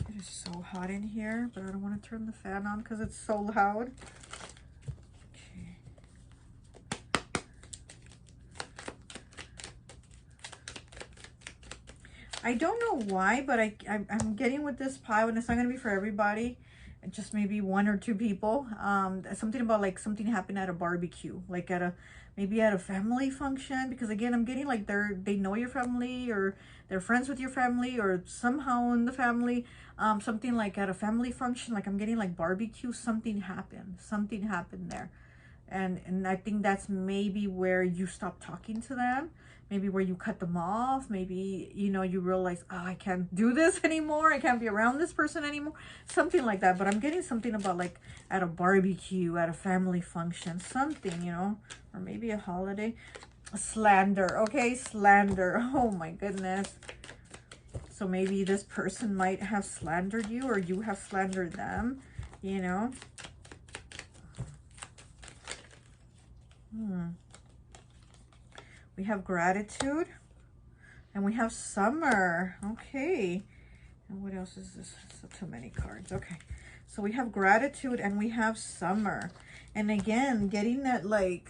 It is so hot in here, but I don't want to turn the fan on because it's so loud. Okay. I don't know why, but I'm getting with this pile, and it's not going to be for everybody. Just maybe 1 or 2 people. Something about like something happened at a barbecue, like maybe at a family function, because again, I'm getting like they know your family, or they're friends with your family, or somehow in the family, something like at a family function, like I'm getting like barbecue, something happened there. And I think that's maybe where you stop talking to them, maybe where you cut them off, maybe, you know, you realize, oh, I can't do this anymore, I can't be around this person anymore, something like that. But I'm getting something about like at a barbecue, at a family function, something, you know, or maybe a holiday. Slander, okay, slander, oh my goodness. So maybe this person might have slandered you, or you have slandered them, you know. We have gratitude, and we have summer. Okay, and what else is this? So too many cards. Okay, so we have gratitude and we have summer. And again, getting that, like,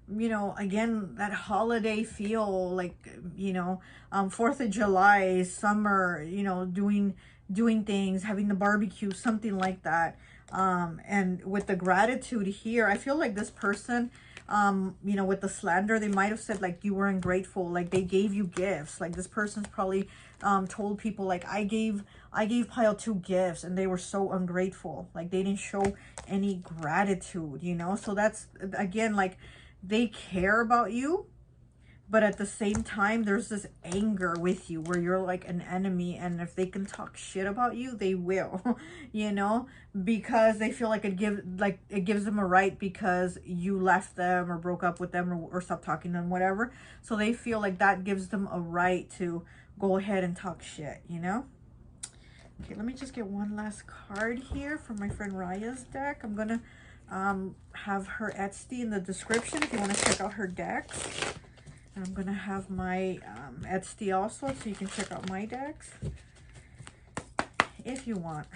you know, again, that holiday feel, like, you know, 4th of July, summer, you know, doing things, having the barbecue, something like that. And with the gratitude here, I feel like this person, you know, with the slander, they might have said like you were ungrateful, like they gave you gifts. Like this person's probably told people like I gave Pile 2 gifts and they were so ungrateful, like they didn't show any gratitude, you know. So that's again, like they care about you, but at the same time there's this anger with you where you're like an enemy, and if they can talk shit about you, they will. You know, because they feel like it gives them a right because you left them or broke up with them or stopped talking to them, whatever. So they feel like that gives them a right to go ahead and talk shit, you know. Okay, let me just get one last card here from my friend Raya's deck. I'm gonna have her Etsy in the description if you want to check out her decks. I'm going to have my Etsy also, so you can check out my decks if you want.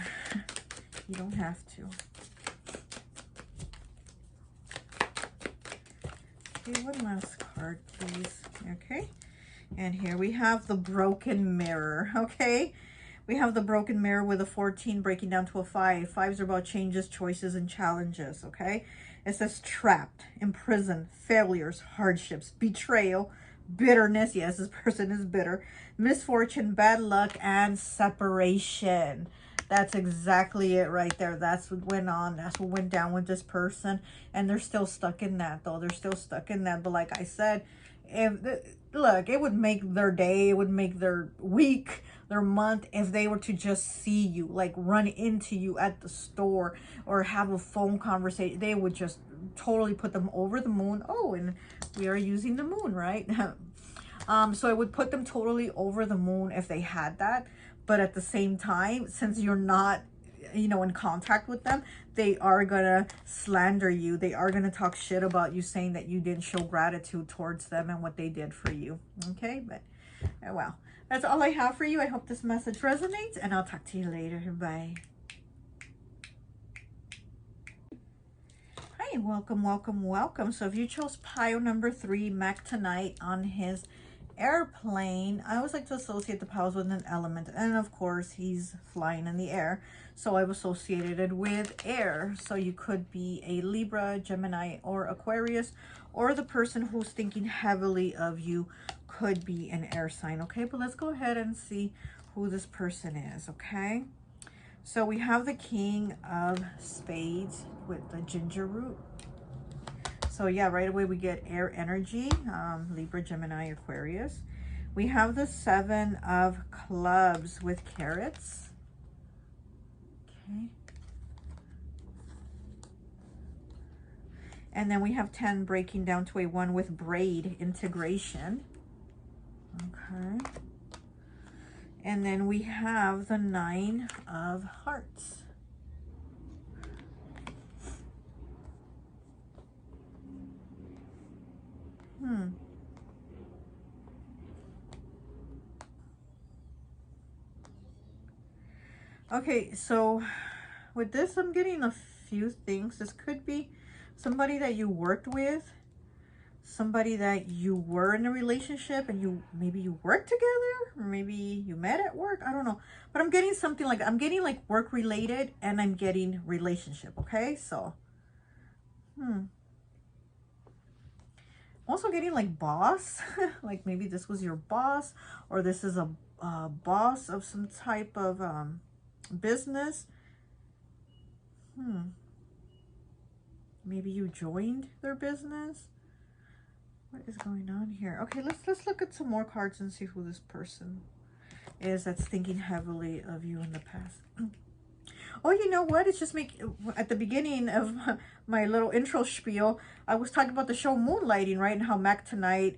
You don't have to. Okay, one last card, please. Okay, and here we have the Broken Mirror, okay? We have the Broken Mirror with a 14 breaking down to a 5. 5s are about changes, choices, and challenges, okay? It says trapped, imprisoned, failures, hardships, betrayal, bitterness. Yes, this person is bitter. Misfortune, bad luck, and separation. That's exactly it right there. That's what went on. That's what went down with this person. And they're still stuck in that, though. They're still stuck in that. But like I said, look, it would make their day, it would make their week, their month, if they were to just see you, like run into you at the store or have a phone conversation. They would just totally put them over the moon. Oh, and we are using the moon, right? So it would put them totally over the moon if they had that. But at the same time, since you're not, you know, in contact with them, they are gonna slander you. They are gonna talk shit about you, saying that you didn't show gratitude towards them and what they did for you. Okay, but well, that's all I have for you. I hope this message resonates, and I'll talk to you later. Bye. Hi, welcome, welcome, welcome. So if you chose pile number 3, Mac tonight on his airplane, I always like to associate the piles with an element, and of course he's flying in the air, so I've associated it with air. So you could be a Libra, Gemini, or Aquarius, or the person who's thinking heavily of you could be an air sign. Okay, but let's go ahead and see who this person is. Okay, so we have the King of Spades with the ginger root. So yeah, right away we get air energy, Libra, Gemini, Aquarius. We have the 7 of Clubs with carrots. Okay. And then we have 10 breaking down to a 1 with braid integration. Okay. And then we have the 9 of Hearts. Okay, so with this, I'm getting a few things. This could be somebody that you worked with, somebody that you were in a relationship and maybe you worked together, or maybe you met at work. I don't know, but I'm getting something like, I'm getting like work related, and I'm getting relationship. Okay, so also getting like boss. Like maybe this was your boss, or this is a boss of some type of business. Maybe you joined their business. What is going on here? Okay, let's look at some more cards and see who this person is that's thinking heavily of you in the past. Oh, you know what? It's just at the beginning of my little intro spiel, I was talking about the show Moonlighting, right? And how Mac tonight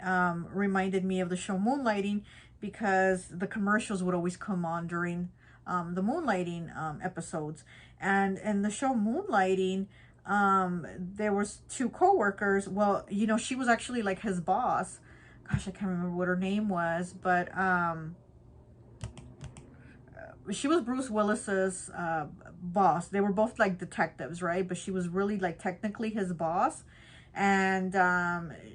reminded me of the show Moonlighting, because the commercials would always come on during the Moonlighting episodes. And in the show Moonlighting, there was 2 co-workers. Well, you know, she was actually like his boss. Gosh, I can't remember what her name was, but she was Bruce Willis's boss. They were both like detectives, right? But she was really like technically his boss, and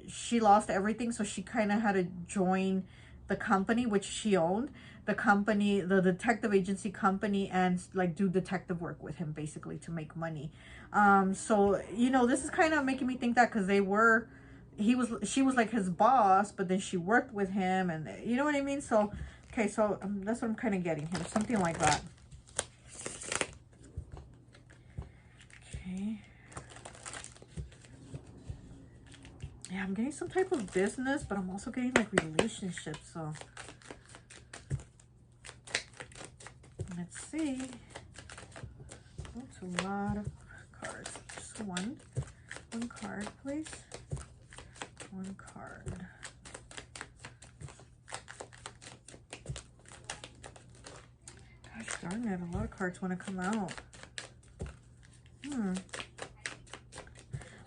she lost everything, so she kind of had to join the company, which she owned, the company, the detective agency company, and like do detective work with him basically to make money. So, you know, this is kind of making me think that because she was like his boss, but then she worked with him, and you know what I mean? So, okay, so that's what I'm kind of getting here. Something like that. Okay. Yeah, I'm getting some type of business, but I'm also getting like relationships. So let's see. That's a lot of cards. Just one card, please. One card. Gosh darn it, a lot of cards want to come out.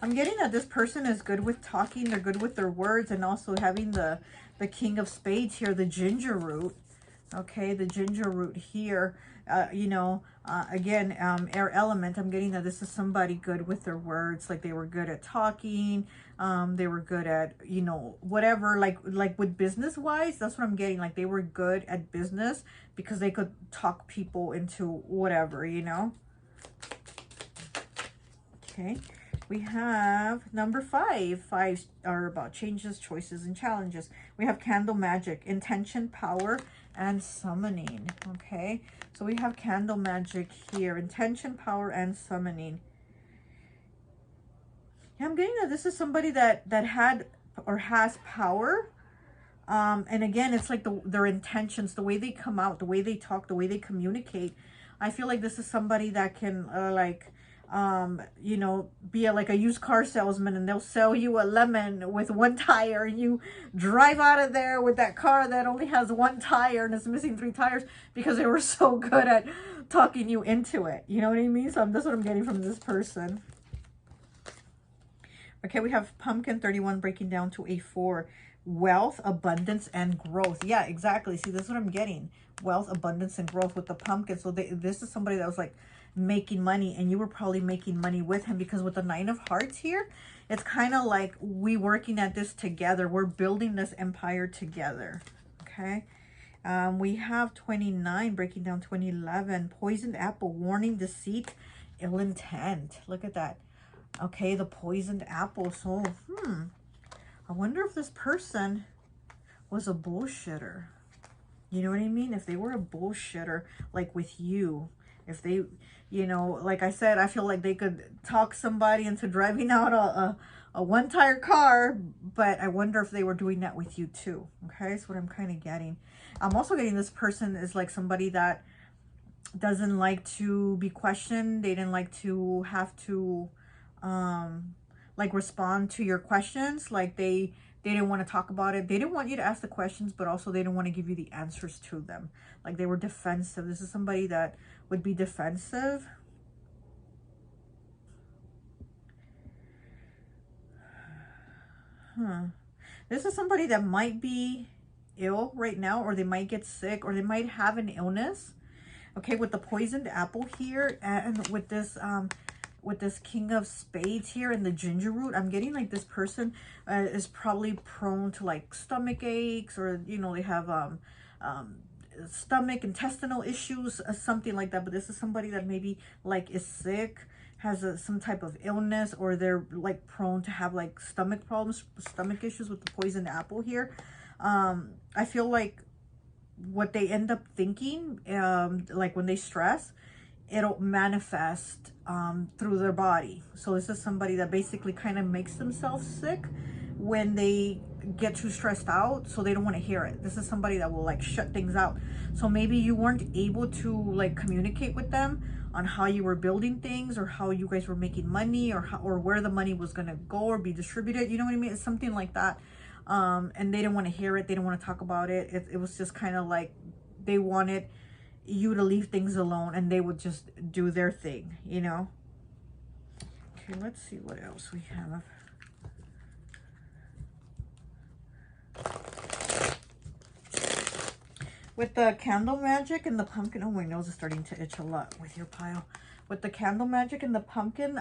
I'm getting that this person is good with talking, they're good with their words, and also having the King of Spades here, the ginger root. Okay, the ginger root here, you know, again, air element. I'm getting that this is somebody good with their words, like they were good at talking, they were good at, you know, whatever, like with business wise, that's what I'm getting. Like they were good at business because they could talk people into whatever, you know. Okay, we have number 5. 5 are about changes, choices, and challenges. We have candle magic, intention, power, and summoning. Okay, so we have candle magic here, intention, power, and summoning. Yeah, I'm getting that this is somebody that had or has power. And again, it's like their intentions, the way they come out, the way they talk, the way they communicate. I feel like this is somebody that can you know, be like a used car salesman, and they'll sell you a lemon with one tire, and you drive out of there with that car that only has one tire and it's missing 3 tires because they were so good at talking you into it. You know what I mean? So that's what I'm getting from this person. Okay, we have pumpkin 31 breaking down to a 4. Wealth, abundance, and growth. Yeah, exactly. See, this is what I'm getting. Wealth, abundance, and growth with the pumpkin. So this is somebody that was like making money, and you were probably making money with him, because with the 9 of Hearts here, it's kind of like we working at this together. We're building this empire together. Okay. We have 29 breaking down to 11. Poisoned apple, warning, deceit, ill intent. Look at that. Okay, the poisoned apple. So, I wonder if this person was a bullshitter. You know what I mean? If they were a bullshitter, like with you, if they, you know, like I said, I feel like they could talk somebody into driving out a one-tire car, but I wonder if they were doing that with you too. Okay, that's what I'm kind of getting. I'm also getting this person is like somebody that doesn't like to be questioned. They didn't like to have to like respond to your questions. Like they didn't want to talk about it. They didn't want you to ask the questions, but also they didn't want to give you the answers to them. Like they were defensive. This is somebody that would be defensive. This is somebody that might be ill right now, or they might get sick, or they might have an illness. Okay, with the poisoned apple here, and with this King of Spades here and the ginger root, I'm getting like this person is probably prone to like stomach aches, or, you know, they have stomach, intestinal issues, something like that. But this is somebody that maybe like is sick, has some type of illness, or they're like prone to have like stomach problems, stomach issues with the poisoned apple here. I feel like what they end up thinking, like when they stress, it'll manifest through their body. So this is somebody that basically kind of makes themselves sick when they get too stressed out, so they don't want to hear it. This is somebody that will like shut things out. So maybe you weren't able to like communicate with them on how you were building things, or how you guys were making money, or where the money was going to go or be distributed. You know what I mean? It's something like that. And they didn't want to hear it. They didn't want to talk about it. It was just kind of like they wanted you to leave things alone, and they would just do their thing, you know. Okay, let's see what else we have. With the candle magic and the pumpkin, oh, my nose is starting to itch a lot with your pile. With the candle magic and the pumpkin,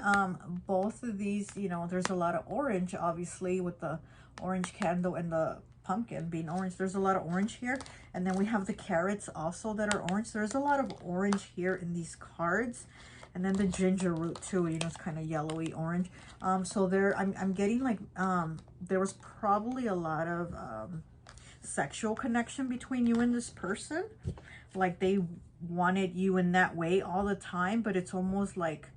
both of these, you know, there's a lot of orange, obviously, with the orange candle and the pumpkin being orange. There's a lot of orange here. And then we have the carrots also that are orange. There's a lot of orange here in these cards. And then the ginger root too, you know, it's kind of yellowy orange. So there, I'm getting like, there was probably a lot of sexual connection between you and this person. Like they wanted you in that way all the time, but it's almost like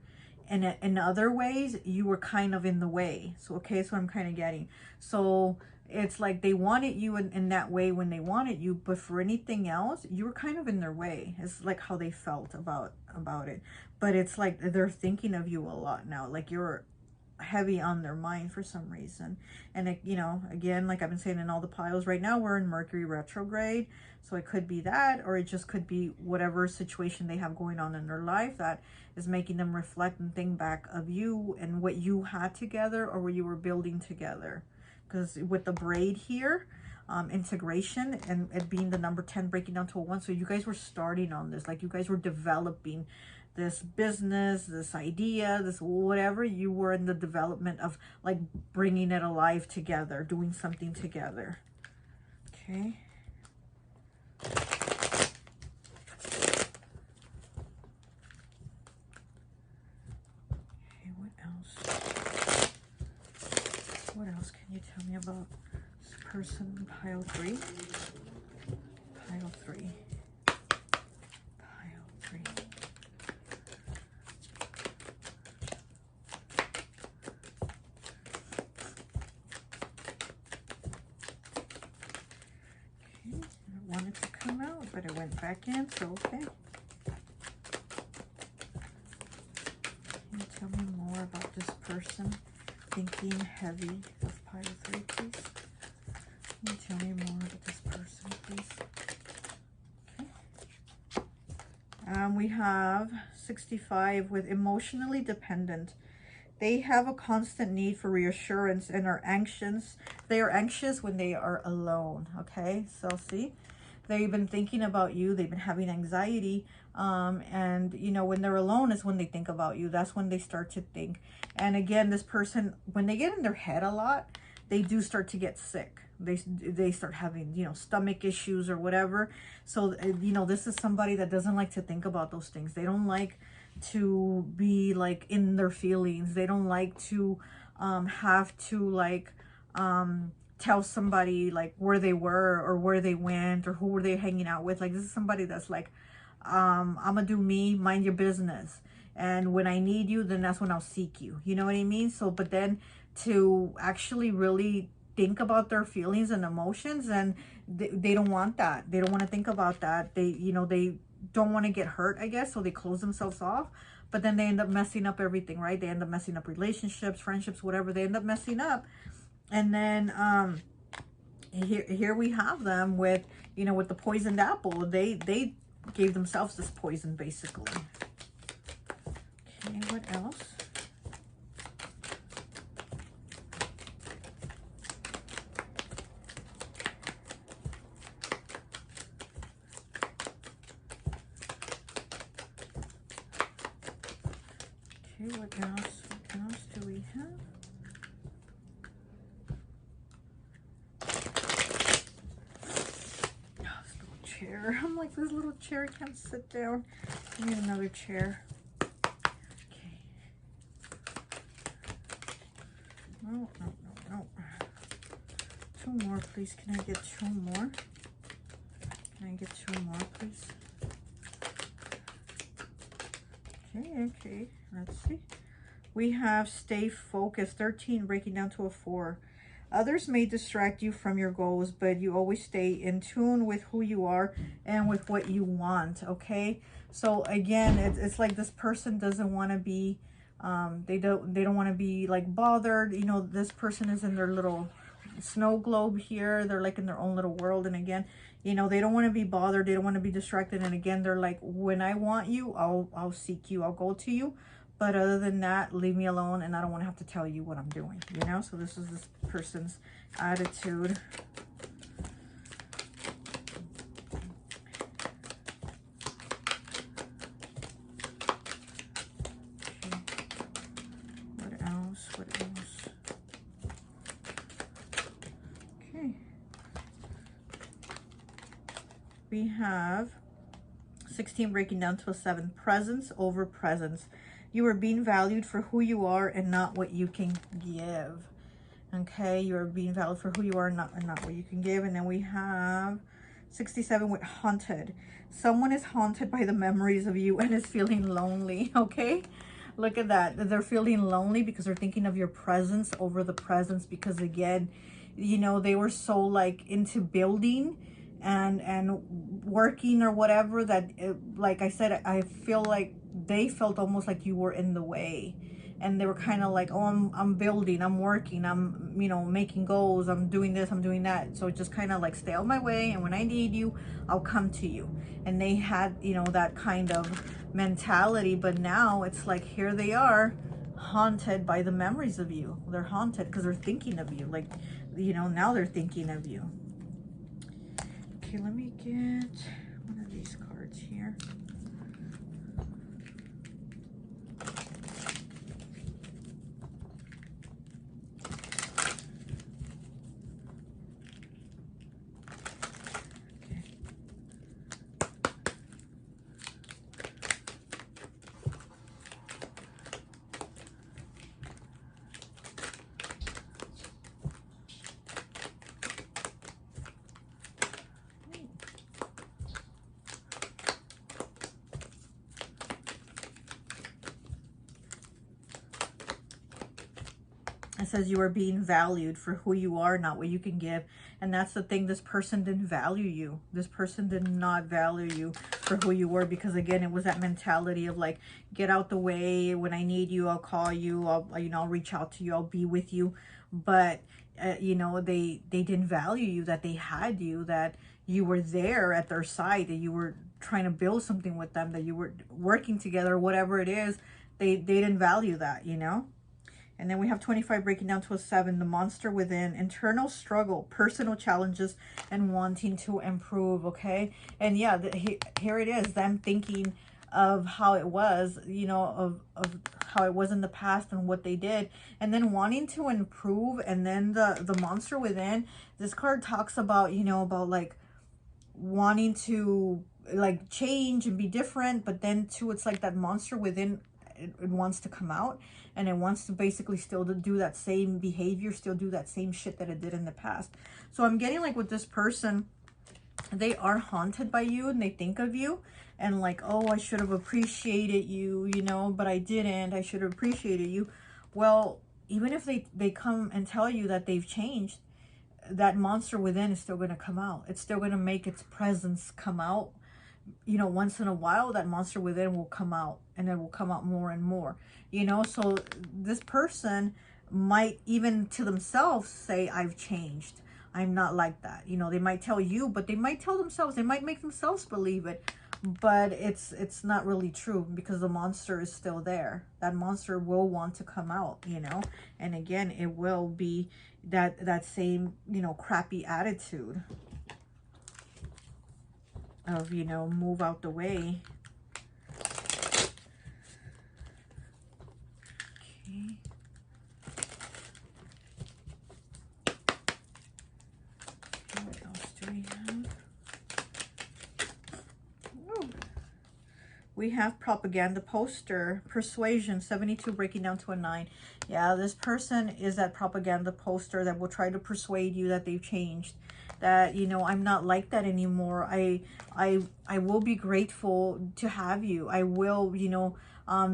in other ways you were kind of in the way. So okay, that's what I'm kind of getting. So it's like they wanted you in that way when they wanted you, but for anything else you were kind of in their way. It's like how they felt about it. But it's like they're thinking of you a lot now, like you're heavy on their mind for some reason. And it, you know, again, like I've been saying in all the piles right now, we're in Mercury retrograde, so it could be that, or it just could be whatever situation they have going on in their life that is making them reflect and think back of you and what you had together or what you were building together. Because with the braid here, integration and it being the number 10 breaking down to a 1, so you guys were starting on this, like you guys were developing this business, this idea, this whatever. You were in the development of like bringing it alive together, doing something together. Okay. Okay, what else? What else can you tell me about this person in pile 3? Pile 3. Wanted to come out, but it went back in, so okay. Can you tell me more about this person thinking heavy of pile 3, please? Can you tell me more about this person, please? Okay. We have 65 with emotionally dependent. They have a constant need for reassurance and are anxious. They are anxious when they are alone, okay? So see? They've been thinking about you. They've been having anxiety. And, you know, when they're alone is when they think about you. That's when they start to think. And again, this person, when they get in their head a lot, they do start to get sick. They start having, you know, stomach issues or whatever. So, you know, this is somebody that doesn't like to think about those things. They don't like to be, like, in their feelings. They don't like to have to, like, tell somebody like where they were or where they went or who were they hanging out with. Like this is somebody that's like, I'm gonna do me, mind your business, and when I need you, then that's when I'll seek you, you know what I mean? So but then to actually really think about their feelings and emotions, and they don't want that. They don't want to think about that. They, you know, they don't want to get hurt, I guess, so they close themselves off. But then they end up messing up everything, right? They end up messing up relationships, friendships, whatever. They end up messing up. And then here we have them with, you know, with the poisoned apple. They gave themselves this poison, basically. Okay, what else? Okay, what else? What else do we have? I'm like, this little chair can't sit down. I need another chair. Okay. No. 2 more, please. Can I get 2 more? Can I get 2 more, please? Okay. Let's see. We have stay focused. 13, breaking down to a 4. Others may distract you from your goals, but you always stay in tune with who you are and with what you want, okay? So again, it's like this person doesn't want to be, they don't want to be like bothered. You know, this person is in their little snow globe here. They're like in their own little world. And again, you know, they don't want to be bothered. They don't want to be distracted. And again, they're like, when I want you, I'll seek you. I'll go to you. But other than that, leave me alone, and I don't want to have to tell you what I'm doing, you know? So this is this person's attitude. Okay. What else? Okay. We have 16 breaking down to a 7. Presence over presence. You are being valued for who you are and not what you can give. Okay, you are being valued for who you are and not what you can give. And then we have 67 with haunted. Someone is haunted by the memories of you and is feeling lonely. Okay, look at that. They're feeling lonely because they're thinking of your presence over the presence, because again, you know, they were so like into building and working or whatever that like I said, I feel like they felt almost like you were in the way, and they were kind of like, oh, I'm building, I'm working, I'm, you know, making goals, I'm doing this, I'm doing that. So just kind of like stay out my way, and when I need you, I'll come to you. And they had, you know, that kind of mentality. But now it's like, here they are, haunted by the memories of you. They're haunted because they're thinking of you. Like, you know, now they're thinking of you. Okay, let me get one of these cards here. It says you are being valued for who you are, not what you can give. And that's the thing. This person didn't value you. This person did not value you for who you were, because again, it was that mentality of like, get out the way. When I need you, I'll call you. I'll reach out to you. I'll be with you. But you know, they didn't value you, that they had you, that you were there at their side, that you were trying to build something with them, that you were working together, whatever it is. They didn't value that, you know. And then we have 25 breaking down to a 7, the monster within, internal struggle, personal challenges, and wanting to improve, okay? And yeah, here it is, them thinking of how it was, you know, of how it was in the past and what they did, and then wanting to improve. And then the monster within, this card talks about, you know, about like wanting to like change and be different, but then too, it's like that monster within, it wants to come out, and it wants to basically still do that same behavior, still do that same shit that it did in the past. So I'm getting like with this person, they are haunted by you, and they think of you and like, oh, I should have appreciated you, you know, but I didn't. I should have appreciated you. Well, even if they come and tell you that they've changed, that monster within is still going to come out. It's still going to make its presence come out. You know, once in a while, that monster within will come out, and it will come out more and more, you know. So this person might even to themselves say, I've changed, I'm not like that, you know. They might tell you, but they might tell themselves, they might make themselves believe it, but it's not really true, because the monster is still there. That monster will want to come out, you know. And again, it will be that same, you know, crappy attitude of, you know, move out the way. Okay. What else do we have? Oh. We have propaganda poster, persuasion, 72 breaking down to a 9. Yeah, this person is that propaganda poster that will try to persuade you that they've changed, that, you know, I'm not like that anymore. I will be grateful to have you. I will, you know,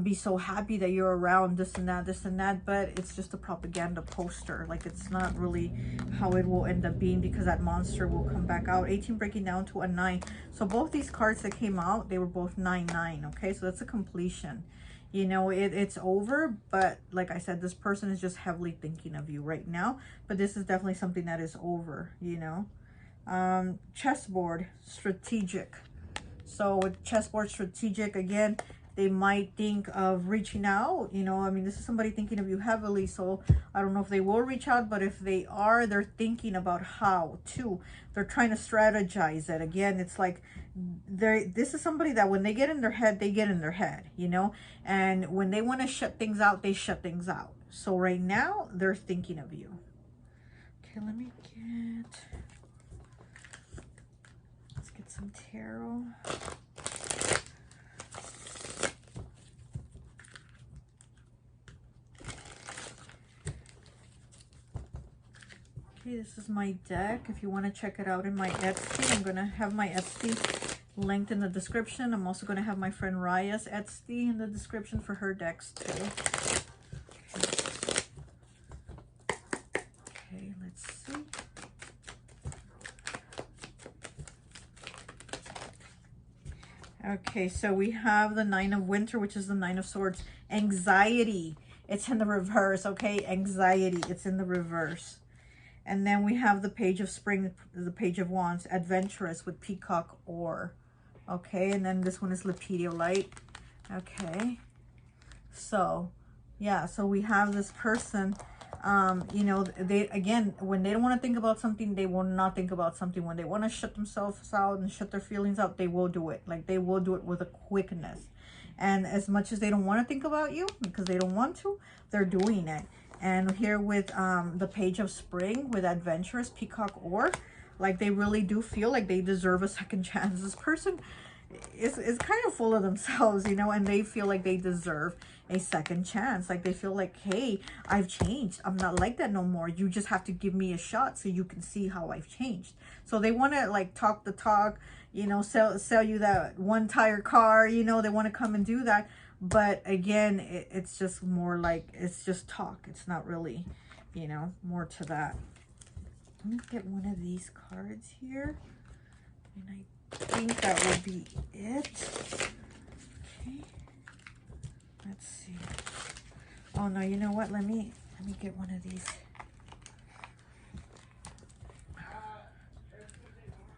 be so happy that you're around, this and that. But it's just a propaganda poster. Like, it's not really how it will end up being, because that monster will come back out. 18 breaking down to a 9. So both these cards that came out, they were both 9-9. Okay, so that's a completion. You know, it's over, but like I said, this person is just heavily thinking of you right now. But this is definitely something that is over, you know. Chessboard, strategic. So with chessboard, strategic, again, they might think of reaching out, you know. I mean, this is somebody thinking of you heavily, so I don't know if they will reach out, but if they are, they're thinking about how to. They're trying to strategize it. Again, it's like, this is somebody that when they get in their head, they get in their head, you know. And when they want to shut things out, they shut things out. So right now, they're thinking of you. Okay, let's get some tarot. Okay, this is my deck. If you want to check it out in my Etsy, I'm going to have my Etsy linked in the description. I'm also going to have my friend Raya's Etsy in the description for her decks too. Okay, let's see. Okay, so we have the Nine of Winter, which is the Nine of Swords. Anxiety. It's in the reverse, okay? Anxiety. It's in the reverse. And then we have the Page of Spring, the Page of Wands, Adventurous with Peacock Ore. Okay, and then this one is Lepidolite. Okay. So, yeah, so we have this person, you know, they, again, when they don't want to think about something, they will not think about something. When they want to shut themselves out and shut their feelings out, they will do it. Like, they will do it with a quickness. And as much as they don't want to think about you, because they don't want to, they're doing it. And here with the Page of Spring with Adventurous, Peacock Ore, like they really do feel like they deserve a second chance. This person is kind of full of themselves, you know, and they feel like they deserve a second chance. Like they feel like, hey, I've changed. I'm not like that no more. You just have to give me a shot so you can see how I've changed. So they want to like talk the talk, you know, sell you that one tire car, you know, they want to come and do that. But again, it's just more like, it's just talk. It's not really, you know, more to that. Let me get one of these cards here. And I think that will be it. Okay. Let's see. Oh no, you know what? Let me get one of these.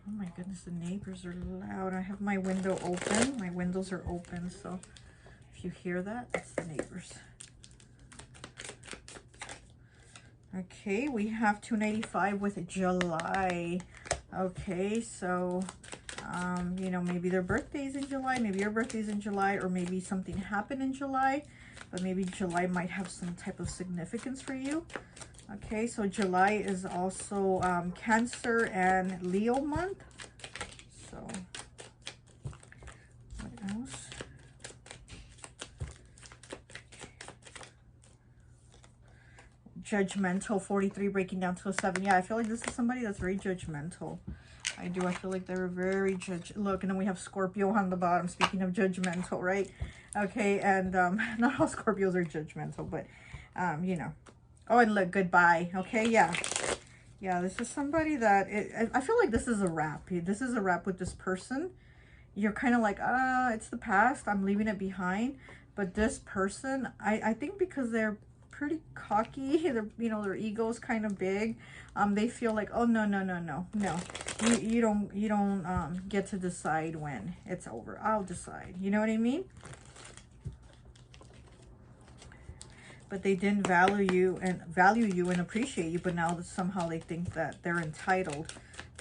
Oh my goodness, the neighbors are loud. I have my window open. My windows are open, so if you hear that, it's the neighbors. Okay, we have 295 with July. Okay, so, you know, maybe their birthday's in July, maybe your birthday's in July, or maybe something happened in July, but maybe July might have some type of significance for you. Okay, so July is also Cancer and Leo month. So, what else? Judgmental, 43 breaking down to a 7. Yeah, I feel like this is somebody that's very judgmental. I do. I feel like they're very look, and then we have Scorpio on the bottom. Speaking of judgmental, right? Okay, and not all Scorpios are judgmental, but you know. Oh, and look, goodbye. Okay, yeah. Yeah, this is somebody that I feel like this is a wrap. This is a wrap with this person. You're kind of like, it's the past. I'm leaving it behind. But this person, I think because they're pretty cocky, they're, you know, their ego's kind of big, they feel like, oh no, you don't get to decide when it's over. I'll decide, you know what I mean? But they didn't value you and appreciate you, but now that somehow they think that they're entitled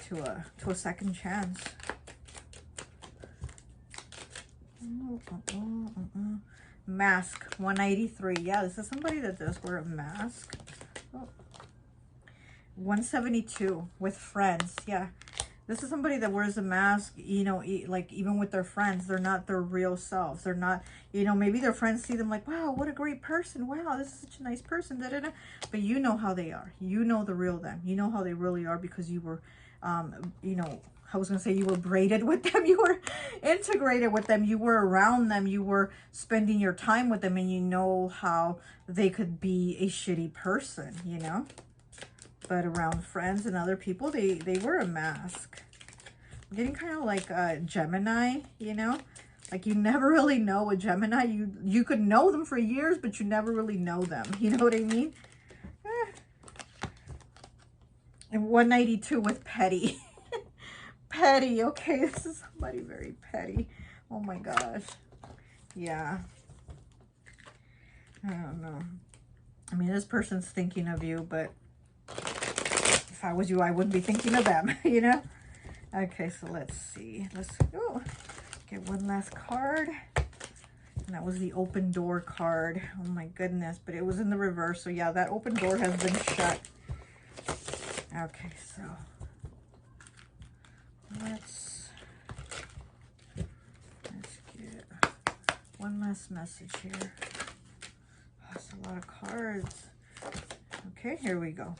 to a second chance. Mask, 193. Yeah, this is somebody that does wear a mask. Oh. 172 with friends. Yeah, this is somebody that wears a mask, you know, like even with their friends, they're not their real selves. They're not, you know, maybe their friends see them like, wow, what a great person. Wow, this is such a nice person. Da, da, da. But you know how they are. You know the real them. You know how they really are because you were, you know, I was going to say you were braided with them. You were integrated with them. You were around them. You were spending your time with them. And you know how they could be a shitty person, you know. But around friends and other people, they wear a mask. I'm getting kind of like a Gemini, you know. Like you never really know a Gemini. You could know them for years, but you never really know them. You know what I mean? And 192 with petty. Petty, okay, this is somebody very petty. Oh my gosh. Yeah. I don't know. I mean, this person's thinking of you, but if I was you, I wouldn't be thinking of them, you know? Okay, so let's see. Let's get one last card. And that was the open door card. Oh my goodness, but it was in the reverse. So yeah, that open door has been shut. Okay, so let's one last message here. Oh, that's a lot of cards. Okay, here we go.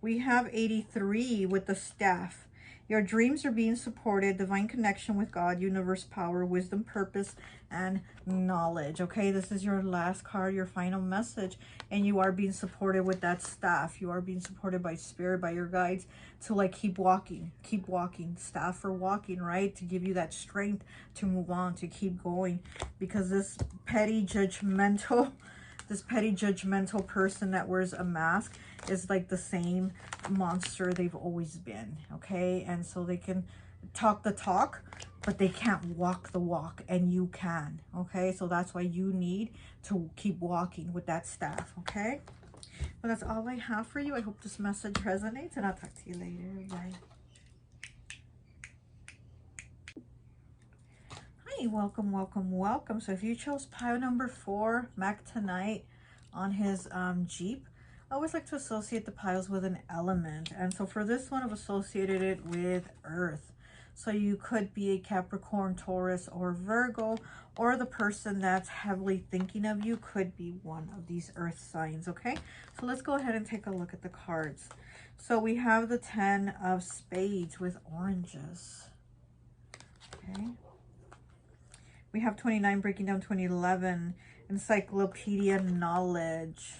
We have 83 with the staff. Your dreams are being supported. Divine connection with God, universe, power, wisdom, purpose, and knowledge. Okay, this is your last card, your final message. And you are being supported with that staff. You are being supported by spirit, by your guides to like keep walking. Keep walking. Staff for walking, right? To give you that strength to move on, to keep going. Because this petty judgmental person that wears a mask is like the same monster they've always been, okay? And so they can talk the talk, but they can't walk the walk, and you can, okay? So that's why you need to keep walking with that staff, okay? But that's all I have for you. I hope this message resonates, and I'll talk to you later. Bye. Hi, welcome, welcome, welcome. So if you chose pile number 4, Mac tonight on his Jeep, I always like to associate the piles with an element. And so for this one, I've associated it with Earth. So you could be a Capricorn, Taurus, or Virgo, or the person that's heavily thinking of you could be one of these Earth signs, okay? So let's go ahead and take a look at the cards. So we have the 10 of Spades with oranges, okay? We have 29 breaking down 2011, encyclopedia knowledge,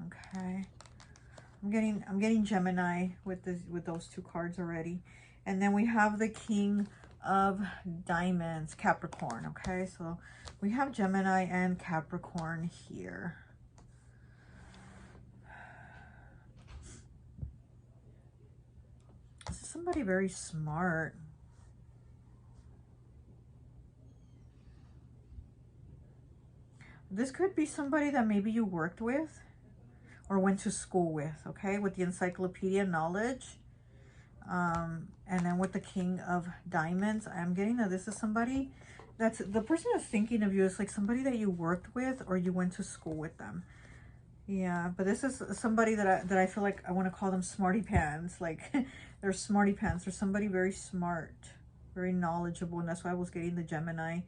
okay? I'm getting Gemini with those 2 cards already. And then we have the King of Diamonds, Capricorn, okay? So we have Gemini and Capricorn here. This is somebody very smart. This could be somebody that maybe you worked with or went to school with, okay? With the encyclopedia knowledge. And then with the King of Diamonds, I'm getting that this is somebody that's, the person that's thinking of you is like somebody that you worked with or you went to school with them. Yeah, but this is somebody that I feel like I want to call them smarty pants. Like they're smarty pants. They're somebody very smart, very knowledgeable. And that's why I was getting the Gemini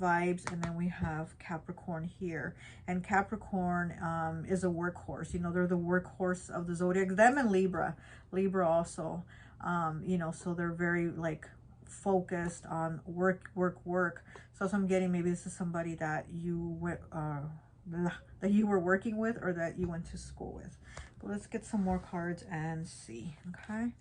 vibes. And then we have Capricorn here, and Capricorn is a workhorse. You know, they're the workhorse of the zodiac. Them and Libra also, you know, so they're very like focused on work. So I'm getting, maybe this is somebody that you were working with or that you went to school with. But let's get some more cards and see, okay?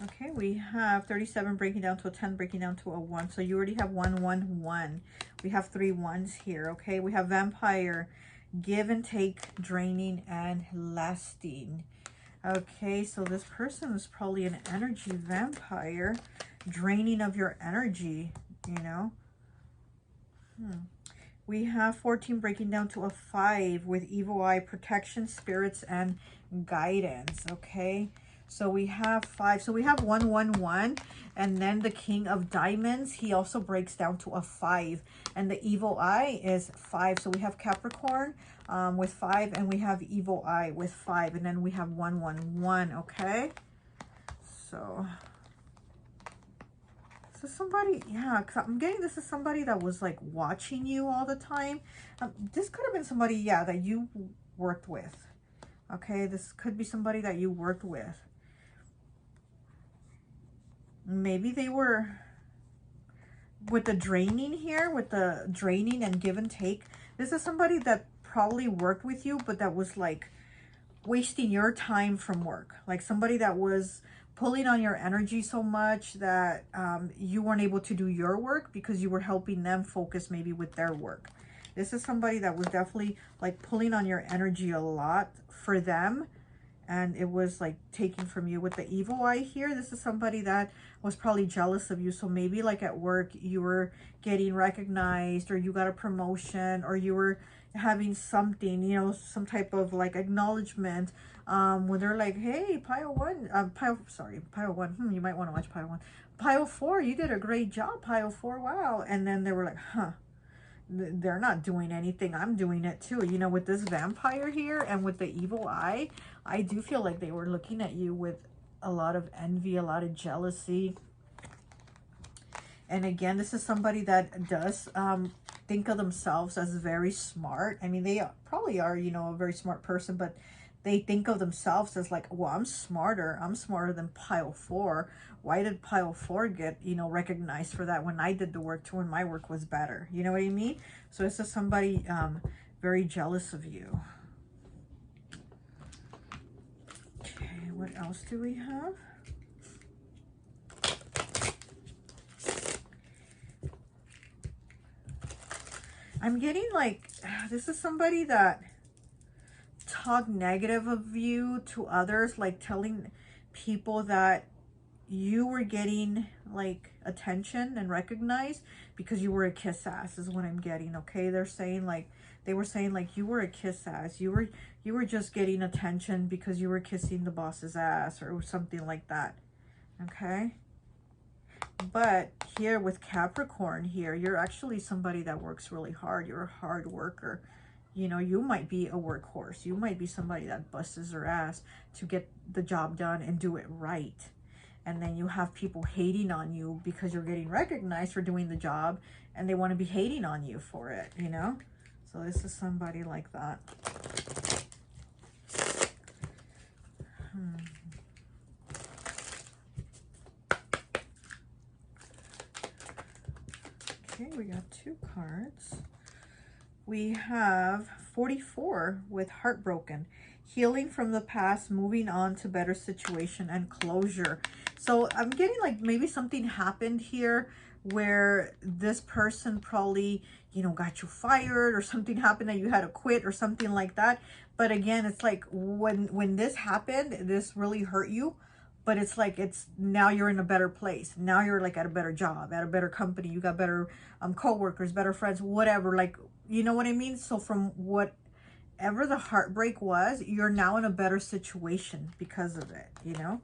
Okay, we have 37 breaking down to a 10, breaking down to a 1. So you already have 1, 1, 1. We have 3 ones here, okay? We have Vampire, give and take, draining, and lasting. Okay, so this person is probably an energy vampire, draining of your energy, you know? We have 14 breaking down to a 5 with evil eye, protection, spirits, and guidance, okay? So we have 5. So we have 1, 1, 1. And then the King of Diamonds, he also breaks down to a 5. And the evil eye is 5. So we have Capricorn with 5. And we have evil eye with 5. And then we have 1, 1, 1. Okay. So this is somebody, yeah, because I'm getting this is somebody that was like watching you all the time. This could have been somebody, yeah, that you worked with. Okay. This could be somebody that you worked with. Maybe they were with the draining here, with the draining and give and take. This is somebody that probably worked with you, but that was like wasting your time from work. Like somebody that was pulling on your energy so much that you weren't able to do your work because you were helping them focus maybe with their work. This is somebody that was definitely like pulling on your energy a lot for them. And it was like taken from you with the evil eye here. This is somebody that was probably jealous of you. So maybe like at work, you were getting recognized or you got a promotion or you were having something, you know, some type of like acknowledgement when they're like, hey, pile 1, pile 1. You might want to watch pile 1. Pile 4, you did a great job, pile 4. Wow. And then they were like, huh. they're not doing anything. I'm doing it too. You know, with this vampire here and with the evil eye, I do feel like they were looking at you with a lot of envy, a lot of jealousy. And again, this is somebody that does think of themselves as very smart. I mean, they probably are, you know, a very smart person, but they think of themselves as like, well, I'm smarter than pile 4. Why did pile 4 get, you know, recognized for that when I did the work too, and my work was better? You know what I mean? So this is somebody very jealous of you. Okay, what else do we have? I'm getting like, this is somebody that talk negative of you to others, like telling people that you were getting like attention and recognized because you were a kiss ass is what I'm getting. Okay, they're saying like, they were saying like you were a kiss ass, you were just getting attention because you were kissing the boss's ass or something like that. Okay, but here with Capricorn here, you're actually somebody that works really hard. You're a hard worker. You know, you might be a workhorse. You might be somebody that busts their ass to get the job done and do it right. And then you have people hating on you because you're getting recognized for doing the job, and they want to be hating on you for it, you know? So this is somebody like that. Okay, we got 2 cards. We have 44 with heartbroken, healing from the past, moving on to better situation and closure. So I'm getting like maybe something happened here where this person probably, you know, got you fired, or something happened that you had to quit or something like that. But again, it's like when this happened, this really hurt you. But it's like, it's now you're in a better place. Now you're like at a better job, at a better company. You got better co-workers, better friends, whatever. Like, you know what I mean? So from whatever the heartbreak was, you're now in a better situation because of it, you know?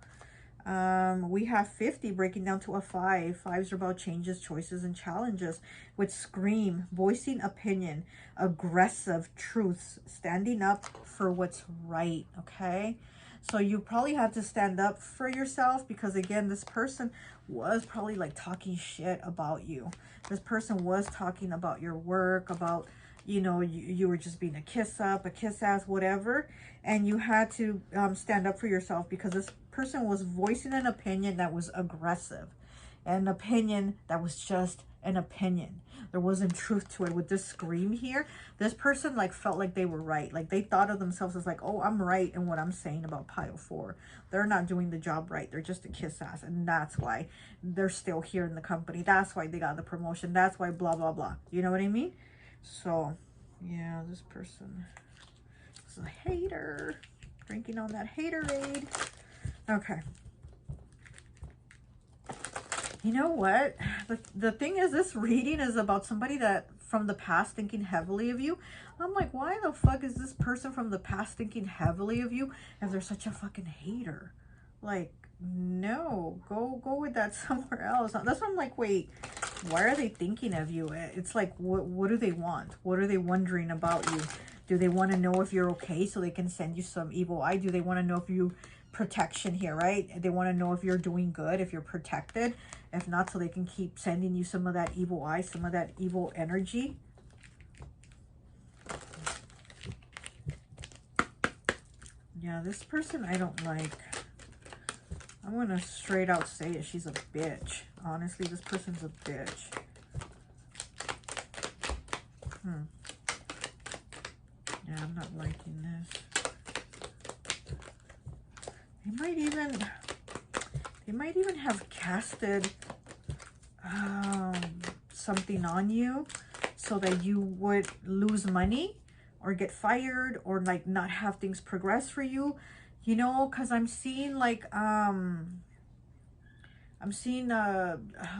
We have 50 breaking down to a 5. 5s are about changes, choices, and challenges. With scream, voicing opinion, aggressive, truths, standing up for what's right, okay? So you probably had to stand up for yourself because, again, this person was probably like talking shit about you. This person was talking about your work, about, you know, you were just being a kiss up, a kiss ass, whatever. And you had to stand up for yourself because this person was voicing an opinion that was aggressive. An opinion that was just an opinion. There wasn't truth to it. With this scream here, this person like felt like they were right. Like they thought of themselves as like, oh, I'm right in what I'm saying about pile 4. They're not doing the job right. They're just a kiss ass. And that's why they're still here in the company. That's why they got the promotion. That's why blah, blah, blah. You know what I mean? So, yeah, this person is a hater. Drinking on that haterade. Okay. You know what? The thing is, this reading is about somebody that from the past thinking heavily of you. I'm like, why the fuck is this person from the past thinking heavily of you if they're such a fucking hater? Like, no, go with that somewhere else. That's why I'm like, wait, why are they thinking of you? It's like, what do they want? What are they wondering about you? Do they want to know if you're okay so they can send you some evil eye? Do they want to know if you protection here, right? They want to know if you're doing good, if you're protected. If not, so they can keep sending you some of that evil eye, some of that evil energy. Yeah, this person I don't like. I'm going to straight out say it. She's a bitch. Honestly, this person's a bitch. Yeah, I'm not liking this. They might even have casted something on you so that you would lose money or get fired or like not have things progress for you, you know, because I'm seeing like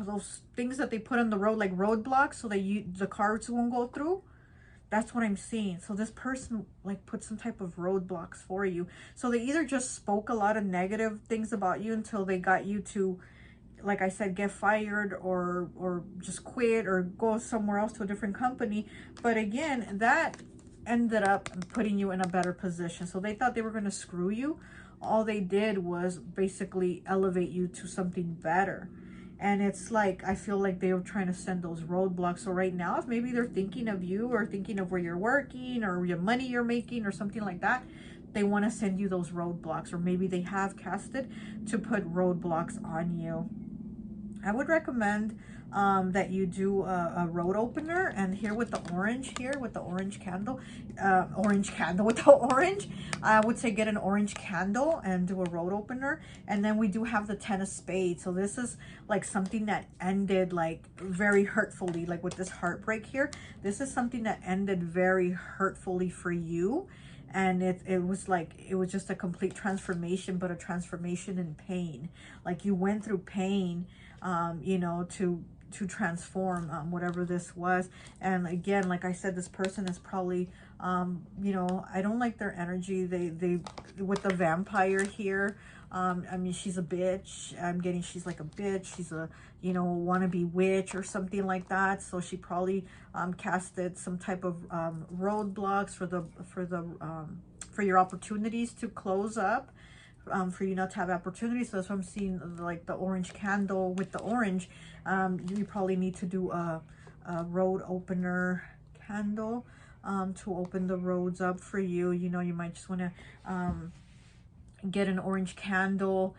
those things that they put on the road, like roadblocks, so that the cars won't go through. That's what I'm seeing. So this person like put some type of roadblocks for you. So they either just spoke a lot of negative things about you until they got you to like I said, get fired or just quit or go somewhere else to a different company. But again, that ended up putting you in a better position. So they thought they were going to screw you. All they did was basically elevate you to something better. And it's like, I feel like they were trying to send those roadblocks. So right now, if maybe they're thinking of you or thinking of where you're working or your money you're making or something like that, they want to send you those roadblocks, or maybe they have casted to put roadblocks on you. I would recommend that you do a road opener, and here with the orange here, with the orange candle, with the orange, I would say get an orange candle and do a road opener. And then we do have the 10 of spades. So this is like something that ended like very hurtfully, like with this heartbreak here. This is something that ended very hurtfully for you. And it was like, it was just a complete transformation, but a transformation in pain. Like you went through pain, you know, to transform whatever this was. And again, like I said, this person is probably, you know, I don't like their energy. They with the vampire here, I mean, she's a bitch. I'm getting, she's like a bitch. She's a, you know, wannabe witch or something like that. So she probably casted some type of roadblocks for your opportunities to close up. For you not to have opportunities. So that's what I'm seeing, like the orange candle with the orange. You probably need to do a road opener candle to open the roads up for you. You know, you might just want to get an orange candle,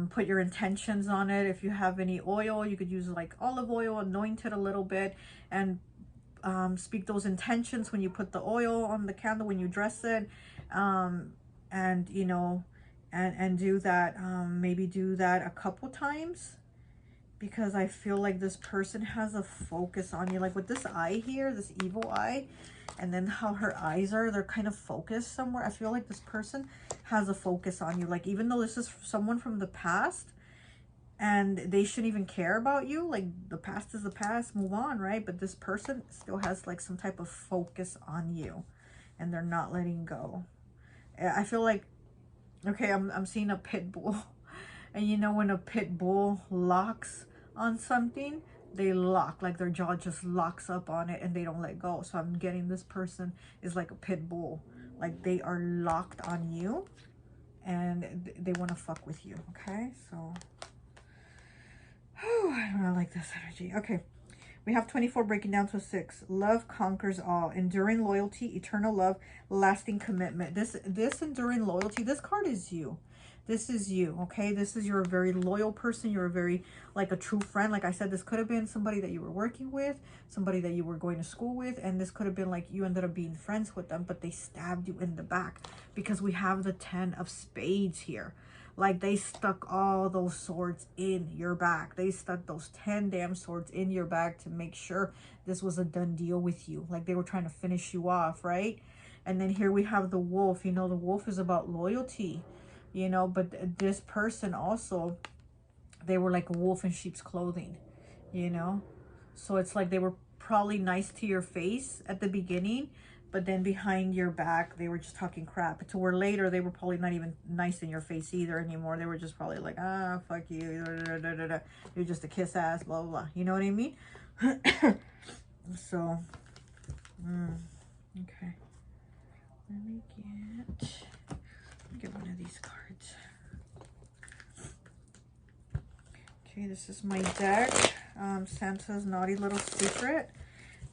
put your intentions on it. If you have any oil, you could use like olive oil, anoint it a little bit, and speak those intentions when you put the oil on the candle, when you dress it, and you know, and do that, maybe do that a couple times, because I feel like this person has a focus on you, like with this eye here, this evil eye, and then how her eyes are, they're kind of focused somewhere. I feel like this person has a focus on you, like even though this is someone from the past and they shouldn't even care about you, like the past is the past, move on, right? But this person still has like some type of focus on you, and they're not letting go. I feel like, okay, I'm seeing a pit bull. And you know, when a pit bull locks on something, they lock, like their jaw just locks up on it and they don't let go. So I'm getting this person is like a pit bull. Like they are locked on you and they want to fuck with you, okay? So, I don't like this energy. Okay. We have 24 breaking down to a 6. Love conquers all. Enduring loyalty, eternal love, lasting commitment. This enduring loyalty, this card is you. This is you, okay? This is, you're a very loyal person. You're a very, like a true friend. Like I said, this could have been somebody that you were working with, somebody that you were going to school with, and this could have been like you ended up being friends with them, but they stabbed you in the back, because we have the 10 of spades here. Like they stuck all those swords in your back. They stuck those 10 damn swords in your back to make sure this was a done deal with you. Like they were trying to finish you off, right? And then here we have the wolf. You know, the wolf is about loyalty, you know, but this person also, they were like a wolf in sheep's clothing, you know? So it's like they were probably nice to your face at the beginning, but then behind your back, they were just talking crap. To where later, they were probably not even nice in your face either anymore. They were just probably like, ah, fuck you. You're just a kiss ass, blah, blah, blah. You know what I mean? So, okay. Let me get one of these cards. Okay, this is my deck. Santa's Naughty Little Secret.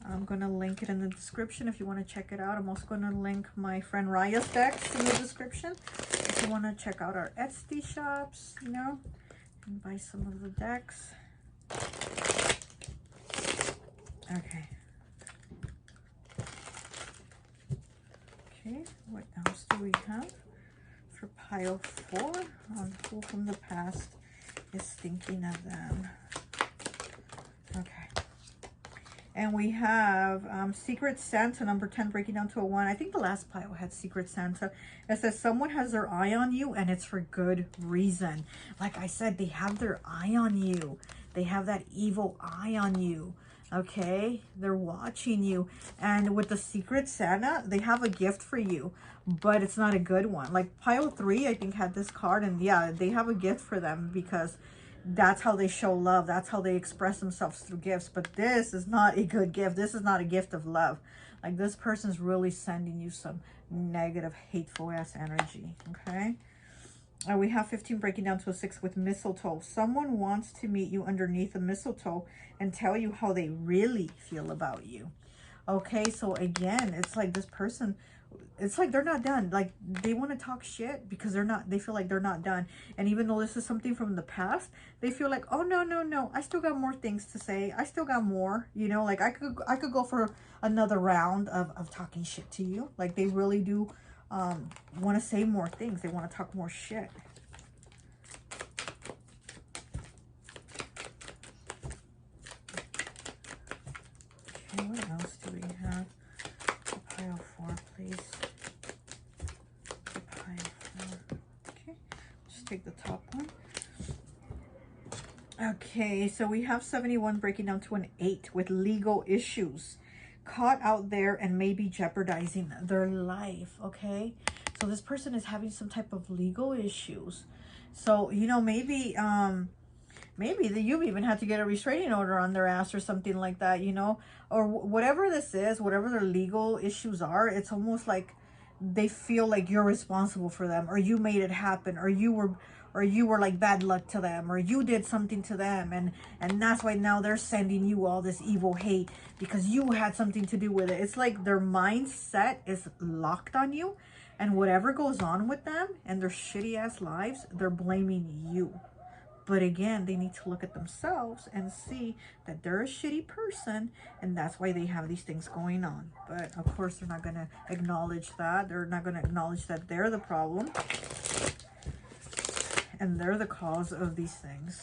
I'm going to link it in the description if you want to check it out. I'm also going to link my friend Raya's decks in the description if you want to check out our Etsy shops, you know, and buy some of the decks. Okay. Okay, what else do we have for pile 4 on Who from the Past is Thinking of Them? Okay. And we have Secret Santa, number 10, breaking down to a 1. I think the last pile had Secret Santa. It says someone has their eye on you, and it's for good reason. Like I said, they have their eye on you. They have that evil eye on you. Okay? They're watching you. And with the Secret Santa, they have a gift for you, but it's not a good one. Like pile 3, I think, had this card. And yeah, they have a gift for them because that's how they show love. That's how they express themselves through gifts. But this is not a good gift. This is not a gift of love. Like this person's really sending you some negative, hateful ass energy. Okay. We have 15 breaking down to a 6 with mistletoe. Someone wants to meet you underneath a mistletoe and tell you how they really feel about you. Okay, so again, it's like this person, it's like they're not done. Like they want to talk shit because they feel like they're not done. And even though this is something from the past, they feel like, oh no, no, no, I still got more things to say. I still got more, you know, like I could go for another round of talking shit to you. Like they really do want to say more things. They want to talk more shit. Okay, what else do we have? Pile 4, please. Pile 4. Okay, just take the top one. Okay, so we have 71 breaking down to an 8 with legal issues. Caught out there and maybe jeopardizing their life. Okay, so this person is having some type of legal issues. So, you know, maybe you've even had to get a restraining order on their ass or something like that, you know, or whatever this is, whatever their legal issues are. It's almost like they feel like you're responsible for them, or you made it happen, or you were like bad luck to them, or you did something to them, and that's why now they're sending you all this evil hate because you had something to do with it. It's like their mindset is locked on you, and whatever goes on with them and their shitty ass lives, they're blaming you. But again, they need to look at themselves and see that they're a shitty person, and that's why they have these things going on. But of course, they're not going to acknowledge that. They're not going to acknowledge that they're the problem and they're the cause of these things.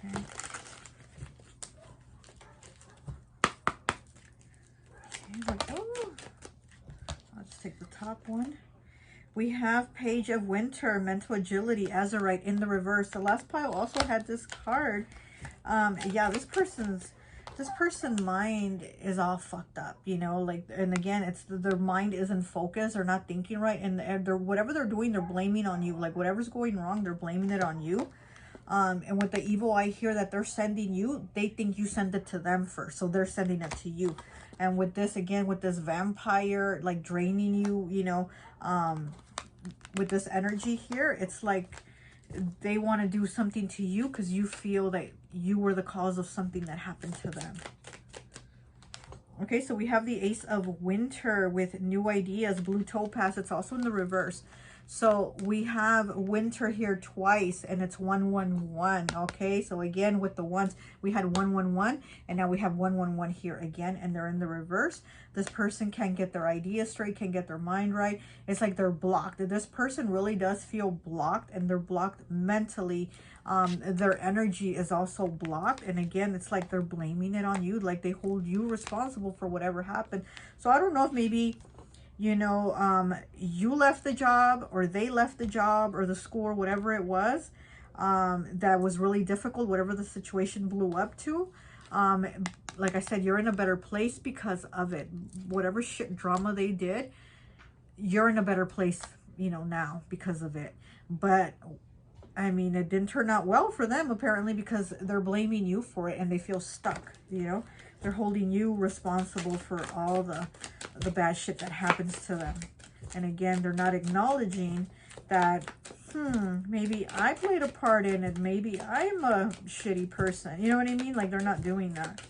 Okay. Oh, let's take the top one. We have Page of Winter, Mental Agility, Azurite in the reverse. The last pile also had this card. Yeah, this person's mind is all fucked up, you know, like, and again, it's their mind isn't focused or not thinking right, and they're whatever they're doing, they're blaming on you. Like whatever's going wrong, they're blaming it on you. And with the evil eye here that they're sending you, they think you send it to them first, so they're sending it to you. And with this, again, with this vampire like draining you, you know, with this energy here, it's like they want to do something to you because you feel that you were the cause of something that happened to them. Okay, so we have the Ace of Winter with New Ideas, Blue Topaz. It's also in the reverse. So we have winter here twice, and it's 111. Okay, so again with the ones, we had 111, and now we have 111 here again, and they're in the reverse. This person can't get their ideas straight, can't get their mind right. It's like they're blocked. This person really does feel blocked, and they're blocked mentally. Their energy is also blocked, and again, it's like they're blaming it on you, like they hold you responsible for whatever happened. So I don't know if maybe, you know, you left the job, or they left the job, or the school, or whatever it was, that was really difficult, whatever the situation blew up to. Like I said, you're in a better place because of it. Whatever shit drama they did, you're in a better place, you know, now because of it. But I mean, it didn't turn out well for them, apparently, because they're blaming you for it, and they feel stuck, you know? They're holding you responsible for all the bad shit that happens to them. And again, they're not acknowledging that, maybe I played a part in it. Maybe I'm a shitty person. You know what I mean? Like, they're not doing that.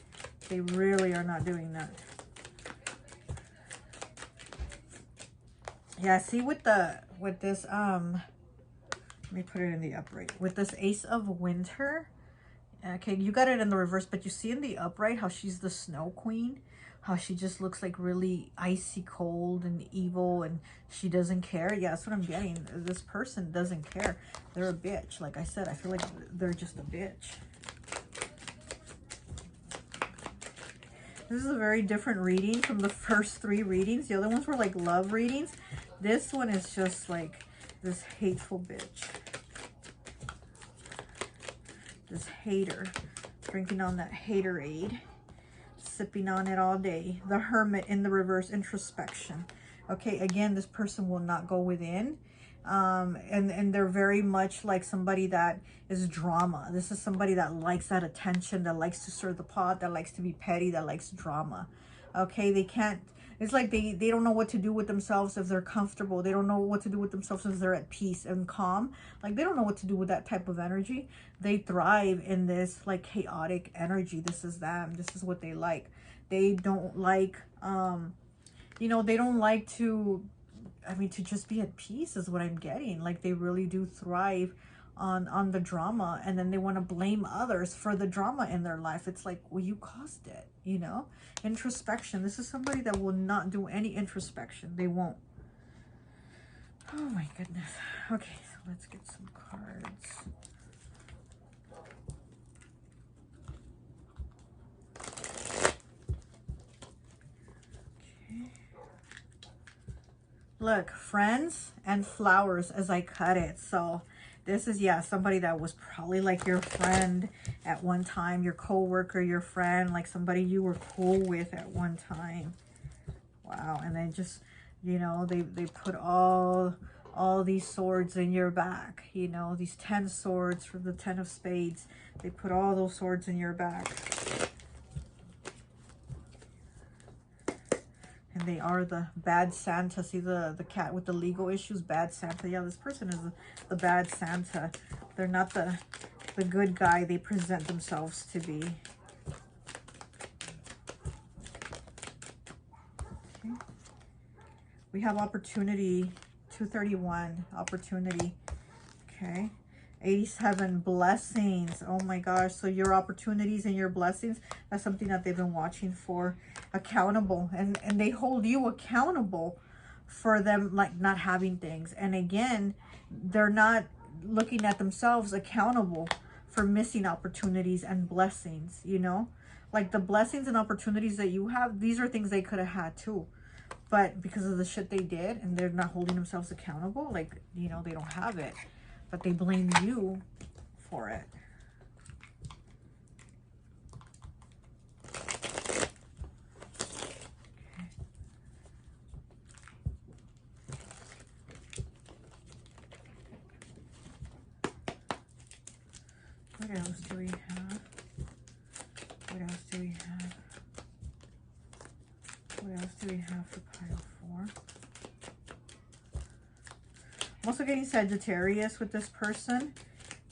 They really are not doing that. Yeah, see, with this, let me put it in the upright. With this Ace of Winter, okay, you got it in the reverse, but you see in the upright how she's the Snow Queen, how she just looks like really icy cold and evil, and she doesn't care. Yeah, that's what I'm getting. This person doesn't care. They're a bitch. Like I said, I feel like they're just a bitch. This is a very different reading from the first 3 readings. The other ones were like love readings. This one is just like this hateful bitch. This hater. Drinking on that haterade. Sipping on it all day. The Hermit in the reverse, introspection. Okay, again, this person will not go within. And they're very much like somebody that is drama. This is somebody that likes that attention, that likes to stir the pot, that likes to be petty, that likes drama. Okay, they can't, it's like they don't know what to do with themselves if they're comfortable. They don't know what to do with themselves if they're at peace and calm. Like, they don't know what to do with that type of energy. They thrive in this like chaotic energy. This is them. This is what they like. They don't like, you know, they don't like to, I mean, to just be at peace is what I'm getting. Like, they really do thrive on the drama, and then they want to blame others for the drama in their life. It's like, well, you caused it, you know? Introspection. This is somebody that will not do any introspection. They won't. Oh my goodness. Okay, so let's get some cards. Okay. Look, friends and flowers as I cut it. So this is, yeah, somebody that was probably like your friend at one time, your co-worker, your friend, like somebody you were cool with at one time. Wow. And then just, you know, they put all these swords in your back, you know, these 10 swords from the 10 of spades. They put all those swords in your back. And they are the bad Santa. See the cat with the legal issues? Bad Santa. Yeah, this person is the bad Santa. They're not the good guy they present themselves to be. Okay. We have opportunity. 231. Opportunity. Okay. 87. Blessings. Oh my gosh. So your opportunities and your blessings, that's something that they've been watching for. Accountable, and they hold you accountable for them like not having things. And again, they're not looking at themselves accountable for missing opportunities and blessings, you know? Like the blessings and opportunities that you have, these are things they could have had too, but because of the shit they did and they're not holding themselves accountable, like, you know, they don't have it, but they blame you for it. What else do we have? What else do we have? What else do we have for pile 4? I'm also getting Sagittarius with this person.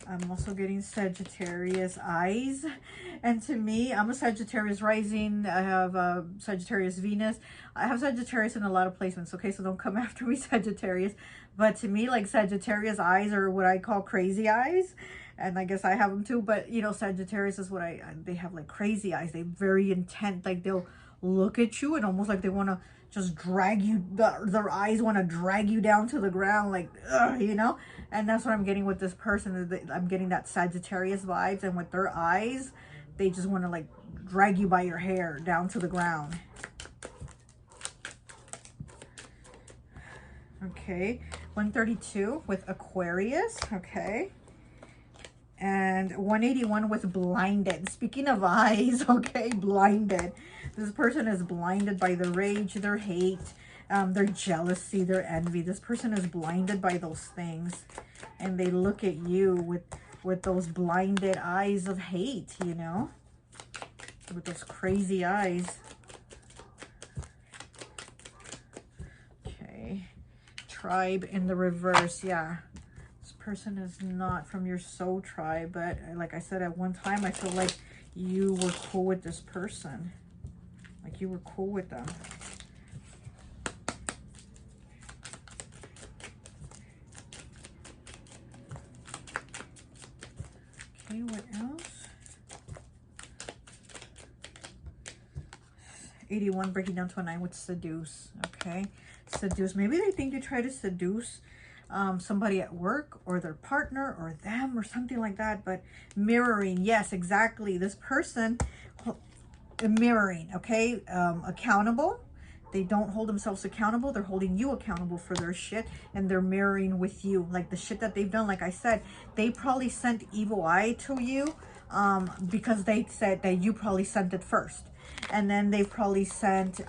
I'm also getting Sagittarius eyes. And to me, I'm a Sagittarius rising. I have Sagittarius Venus. I have Sagittarius in a lot of placements, okay? So don't come after me, Sagittarius. But to me, like Sagittarius eyes are what I call crazy eyes. And I guess I have them too. But, you know, Sagittarius is what they have like crazy eyes. They're very intent. Like they'll look at you and almost like they want to just drag you, their eyes want to drag you down to the ground, like, ugh, you know? And that's what I'm getting with this person. I'm getting that Sagittarius vibes, and with their eyes, they just want to like drag you by your hair down to the ground. Okay, 132 with Aquarius, okay. And 181 with blinded. Speaking of eyes, okay, blinded. This person is blinded by their rage, their hate, their jealousy, their envy. This person is blinded by those things. And they look at you with those blinded eyes of hate, you know? With those crazy eyes. Okay. Tribe in the reverse, yeah. Person is not from your soul tribe, but like I said, at one time I feel like you were cool with this person, like you were cool with them. Okay, what else? 81 breaking down to a 9 with seduce. Okay, seduce. Maybe they think you try to seduce somebody at work or their partner or them or something like that. But mirroring, yes, exactly. This person mirroring, okay. Accountable. They don't hold themselves accountable. They're holding you accountable for their shit, and they're mirroring with you, like the shit that they've done. Like I said, they probably sent evil eye to you because they said that you probably sent it first. And then they've probably sent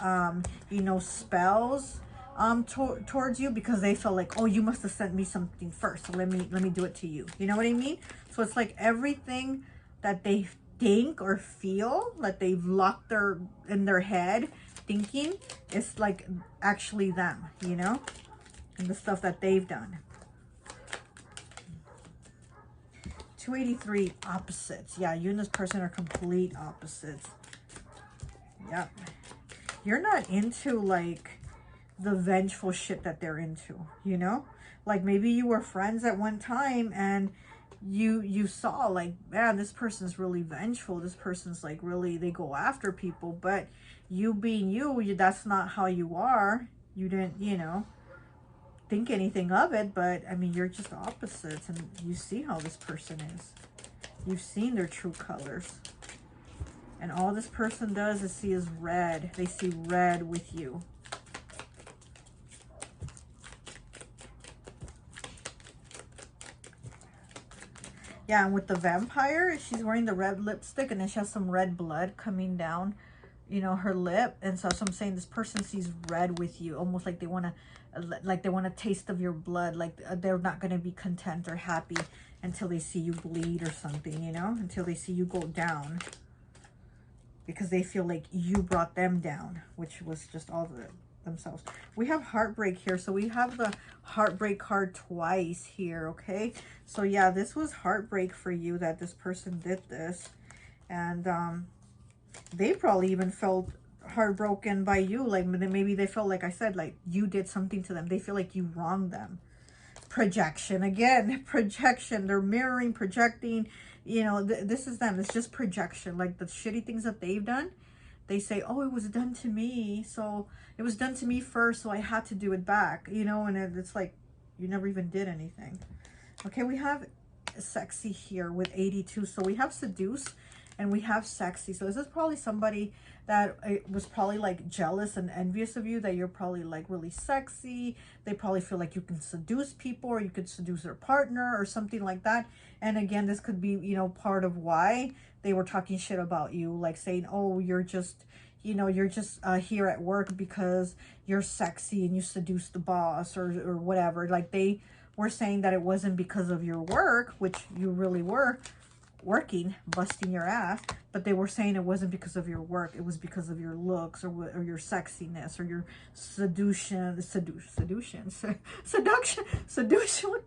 you know, spells towards you, because they felt like, oh, you must have sent me something first, so let me do it to you. You know what I mean? So it's like everything that they think or feel that they've locked in their head thinking, it's like actually them, you know, and the stuff that they've done. 283, opposites. Yeah, you and this person are complete opposites. Yep. You're not into like the vengeful shit that they're into, you know? Like maybe you were friends at one time and you saw like, man, this person's really vengeful. This person's like really, they go after people, but you being you, that's not how you are. You didn't, you know, think anything of it, but I mean, you're just opposites, and you see how this person is. You've seen their true colors. And all this person does is see is red. They see red with you. Yeah, and with the vampire, she's wearing the red lipstick, and then she has some red blood coming down, you know, her lip. And so I'm saying this person sees red with you, almost like they want a taste of your blood. Like they're not going to be content or happy until they see you bleed or something, you know, until they see you go down. Because they feel like you brought them down, which was just all themselves. We have heartbreak here. So we have the heartbreak card twice here, okay? So yeah, this was heartbreak for you that this person did this. And they probably even felt heartbroken by you. Like maybe they felt, like I said, like you did something to them. They feel like you wronged them. Projection, again, projection. They're mirroring, projecting. You know, this is them. It's just projection. Like the shitty things that they've done, they say, oh, it was done to me. So it was done to me first, so I had to do it back. You know, and it's like you never even did anything. Okay, we have sexy here with 82. So we have seduce and we have sexy. So this is probably somebody that was probably like jealous and envious of you, that you're probably like really sexy. They probably feel like you can seduce people, or you could seduce their partner or something like that. And again, this could be, you know, part of why they were talking shit about you, like saying, oh, you're just, you know, you're just here at work because you're sexy and you seduce the boss, or whatever. Like they were saying that it wasn't because of your work, which you really were working, busting your ass, but they were saying it wasn't because of your work, it was because of your looks, or your sexiness, or your seduction, what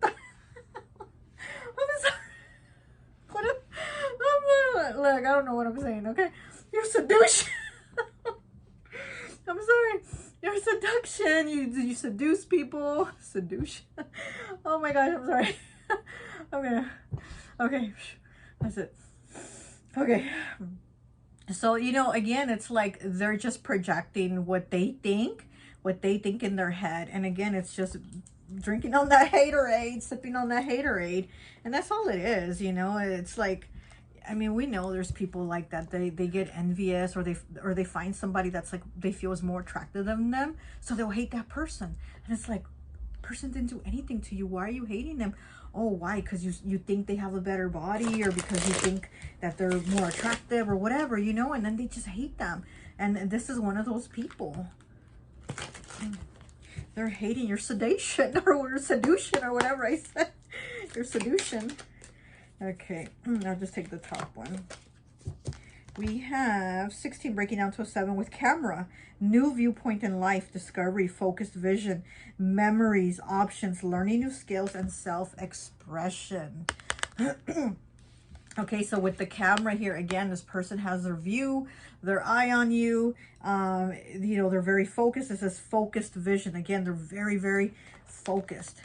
the what is look, I don't know what I'm saying, okay? Your seduction. I'm sorry. Your seduction. You seduce people. Seduction. Oh my gosh, I'm sorry. Okay. That's it. Okay. So, you know, again, it's like they're just projecting what they think in their head. And again, it's just drinking on that haterade, sipping on that haterade. And that's all it is, you know. It's like, I mean, we know there's people like that. They get envious, or they find somebody that's like they feel is more attractive than them, so they'll hate that person. And it's like, person didn't do anything to you. Why are you hating them? Oh, why? Because you think they have a better body, or because you think that they're more attractive, or whatever, you know. And then they just hate them. And this is one of those people. They're hating your sedation or seduction, or whatever I said. Your seduction. Okay, I'll just take the top one. We have 16 breaking down to a 7 with camera. New viewpoint in life, discovery, focused vision, memories, options, learning new skills, and self-expression. Okay, so with the camera here, again, this person has their view, their eye on you. You know, they're very focused. It says focused vision. Again, they're very, very focused.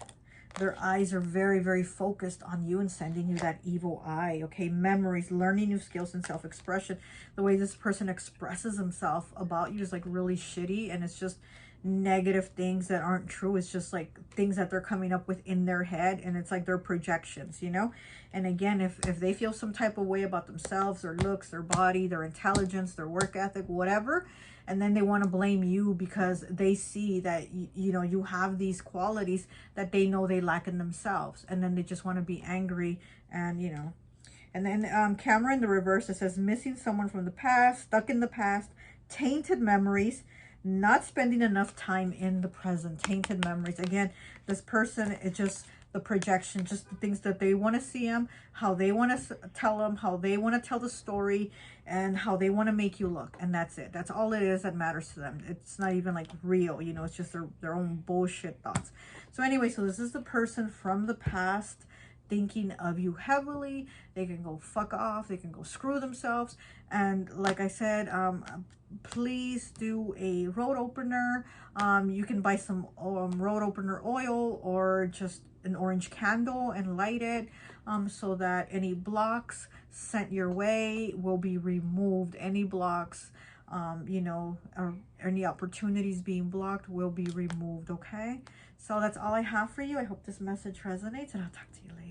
Their eyes are very, very focused on you and sending you that evil eye. Okay, memories, learning new skills, and self-expression. The way this person expresses himself about you is like really shitty, and it's just negative things that aren't true. It's just like things that they're coming up with in their head, and it's like their projections, you know. And again, if they feel some type of way about themselves, their looks, their body, their intelligence, their work ethic, whatever, and then they want to blame you because they see that you know you have these qualities that they know they lack in themselves, and then they just want to be angry. And you know, and then camera in the reverse, it says missing someone from the past, stuck in the past, tainted memories, not spending enough time in the present, tainted memories. Again, this person, it just, the projection, just the things that they want to see them, how they want to tell them, how they want to tell the story, and how they want to make you look. And that's it. That's all it is that matters to them. It's not even like real, you know, it's just their own bullshit thoughts. So anyway, so this is the person from the past thinking of you heavily. They can go fuck off, they can go screw themselves. And like I said, please do a road opener. You can buy some road opener oil or just an orange candle and light it, so that any blocks sent your way will be removed. Any blocks, you know, or any opportunities being blocked will be removed. Okay, so that's all I have for you. I hope this message resonates, and I'll talk to you later.